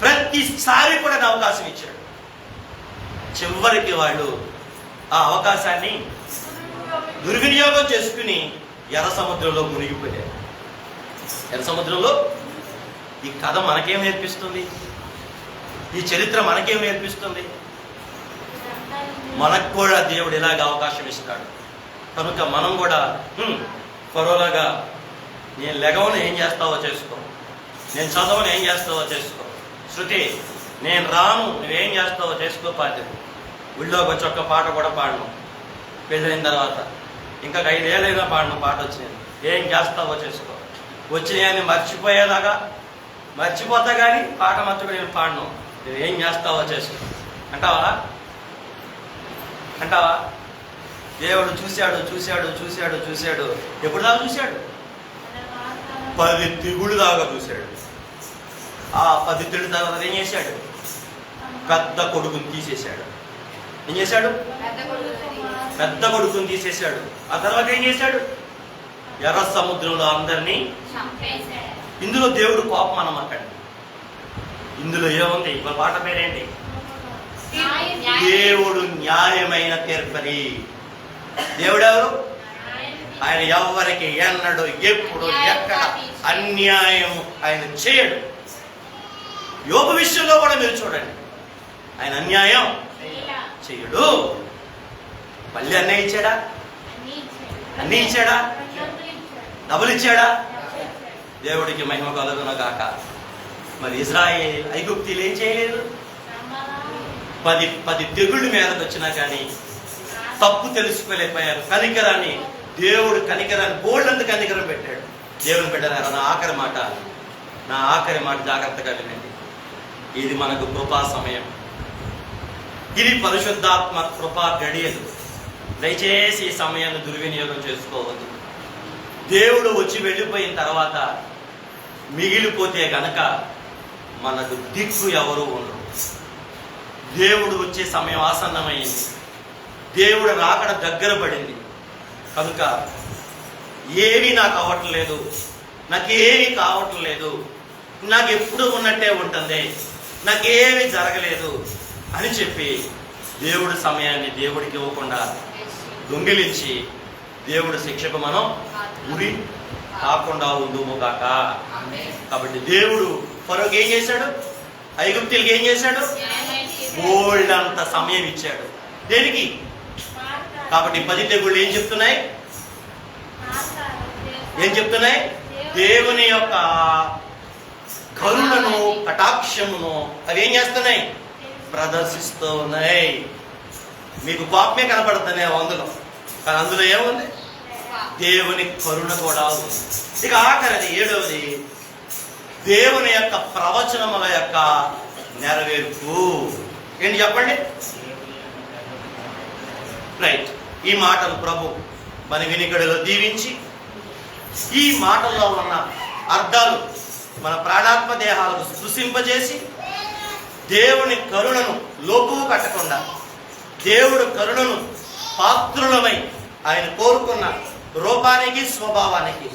ప్రతిసారి కూడా నా అవకాశం ఇచ్చాడు. చివరికి వాళ్ళు ఆ అవకాశాన్ని దుర్వినియోగం చేసుకుని ఎర్ర సముద్రంలో మునిగిపోయారు. ఎర్ర సముద్రంలో ఈ కథ మనకేం నేర్పిస్తుంది? ఈ చరిత్ర మనకేం నేర్పిస్తుంది? మనకు కూడా దేవుడు ఇలాగ అవకాశం ఇస్తాడు. కనుక మనం కూడా ఫరోలాగా నేను లెగవను ఏం చేస్తావో చేసుకో, నేను చదవను ఏం చేస్తావో చేసుకో, శృతి నేను రాను నువ్వేం చేస్తావో చేసుకో. ఊళ్ళోకి వచ్చి ఒక్క పాట కూడా పాడను, పెళ్ళైన తర్వాత ఇంకా 5 ఏళ్ళైనా పాడను, పాట వచ్చింది ఏం చేస్తావో చేసుకో. వచ్చినాయని మర్చిపోతా కానీ పాట మర్చిపోయి నేను పాడను, నువ్వేం చేస్తావో చేసుకో అంటావా? దేవుడు చూశాడు చూశాడు చూశాడు చూశాడు. ఎప్పుడు దాకా చూశాడు? 10 తెగుళ్ళు దాకా చూశాడు. ఆ 10 తెగుళ్ళ తర్వాత ఏం చేశాడు? పెద్ద కొడుకుని తీసేశాడు. ఏం చేశాడు? పెద్ద కొడుకుని తీసేశాడు. ఆ తర్వాత ఏం చేశాడు? ఎర్ర సముద్రంలో అందరినీ. ఇందులో దేవుడు కోపం అన్నమాకండి. ఇందులో ఏముంది? ఒక పాట పేరేంటి? దేవుడు న్యాయమైన తీర్పరి. దేవుడు ఎవరు? ఆయన ఎవరికి ఎన్నడు ఎప్పుడు ఎక్కడ అన్యాయం ఆయన చేయడు. యోబు విషయంలో కూడా మీరు చూడండి, ఆయన అన్యాయం చేయడు. మళ్ళీ అన్నీ ఇచ్చాడా? అన్నీ ఇచ్చాడా? డబ్బులు ఇచ్చాడా? దేవుడికి మహిమ కలుగును గాక. మరి ఇజ్రాయేల్ ఐగుప్తీయులు ఏం చేయలేదు? 10 తెగుళ్ళు మీదకి వచ్చినా కానీ తప్పు తెలుసుకోలేకపోయారు. దేవుడు కనికరాన్ని బోల్డంత కనికరం పెట్టాడు. దేవుని పెట్టారు. నా ఆఖరి మాట జాగ్రత్తగా వినండి. ఇది మనకు కృపా సమయం, ఇది పరిశుద్ధాత్మ కృపా గడియలు. దయచేసి ఈ సమయాన్ని దుర్వినియోగం చేసుకోవద్దు. దేవుడు వచ్చి వెళ్ళిపోయిన తర్వాత మిగిలిపోతే గనక మనకు దిక్కు ఎవరు ఉండరు. దేవుడు వచ్చే సమయం ఆసన్నమైంది. దేవుడు రాకడ దగ్గర పడింది. కనుక ఏమీ నాకు అవ్వట్లేదు, నాకేమీ కావట్లేదు, నాకు ఎప్పుడు ఉన్నట్టే ఉంటుంది, నాకేమీ జరగలేదు అని చెప్పి దేవుడి సమయాన్ని దేవుడికి ఇవ్వకుండా దొంగిలించి దేవుడి శిక్షకు మనం గురి కాకుండా ఉందుము కాక. కాబట్టి దేవుడు ఫరోకి ఏం చేశాడు? ఐగుప్తీయులకి ఏం చేశాడు? బోల్డంత సమయం ఇచ్చాడు. దేనికి? కాబట్టి 10 తెగుళ్ళు ఏం చెప్తున్నాయి? దేవుని యొక్క కరుణను కటాక్షమును అవి ఏం చేస్తున్నాయి? ప్రదర్శిస్తూ ఉన్నాయి. మీకు పాపమే కనపడుతున్నాయి అందులో, కానీ అందులో ఏముంది? దేవుని కరుణ కూడా ఉంది. ఇక ఆఖరిది 7వది దేవుని యొక్క ప్రవచనముల యొక్క నెరవేర్పు. ఏంటి చెప్పండి? రైట్. ఈ మాటలు ప్రభు మన వినికిడిలో దీవించి ఈ మాటల్లో ఉన్న అర్థాలు మన ప్రాణాత్మ దేహాలకు స్పృశింపజేసి దేవుని కరుణను లోపువు కట్టకుండా దేవుడు కరుణను పాత్రులమై ఆయన కోరుకున్న రూపానికి స్వభావానికి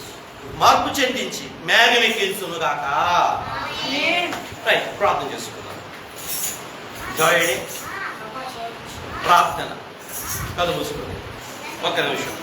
మార్పు చెందించి మేఘమెక్కించునుగాక. రైట్, ప్రార్థన చేసుకుందాం. జాయిడే ప్రార్థన. కళ్ళు మూసుకుంది. ఒక్క నిమిషం.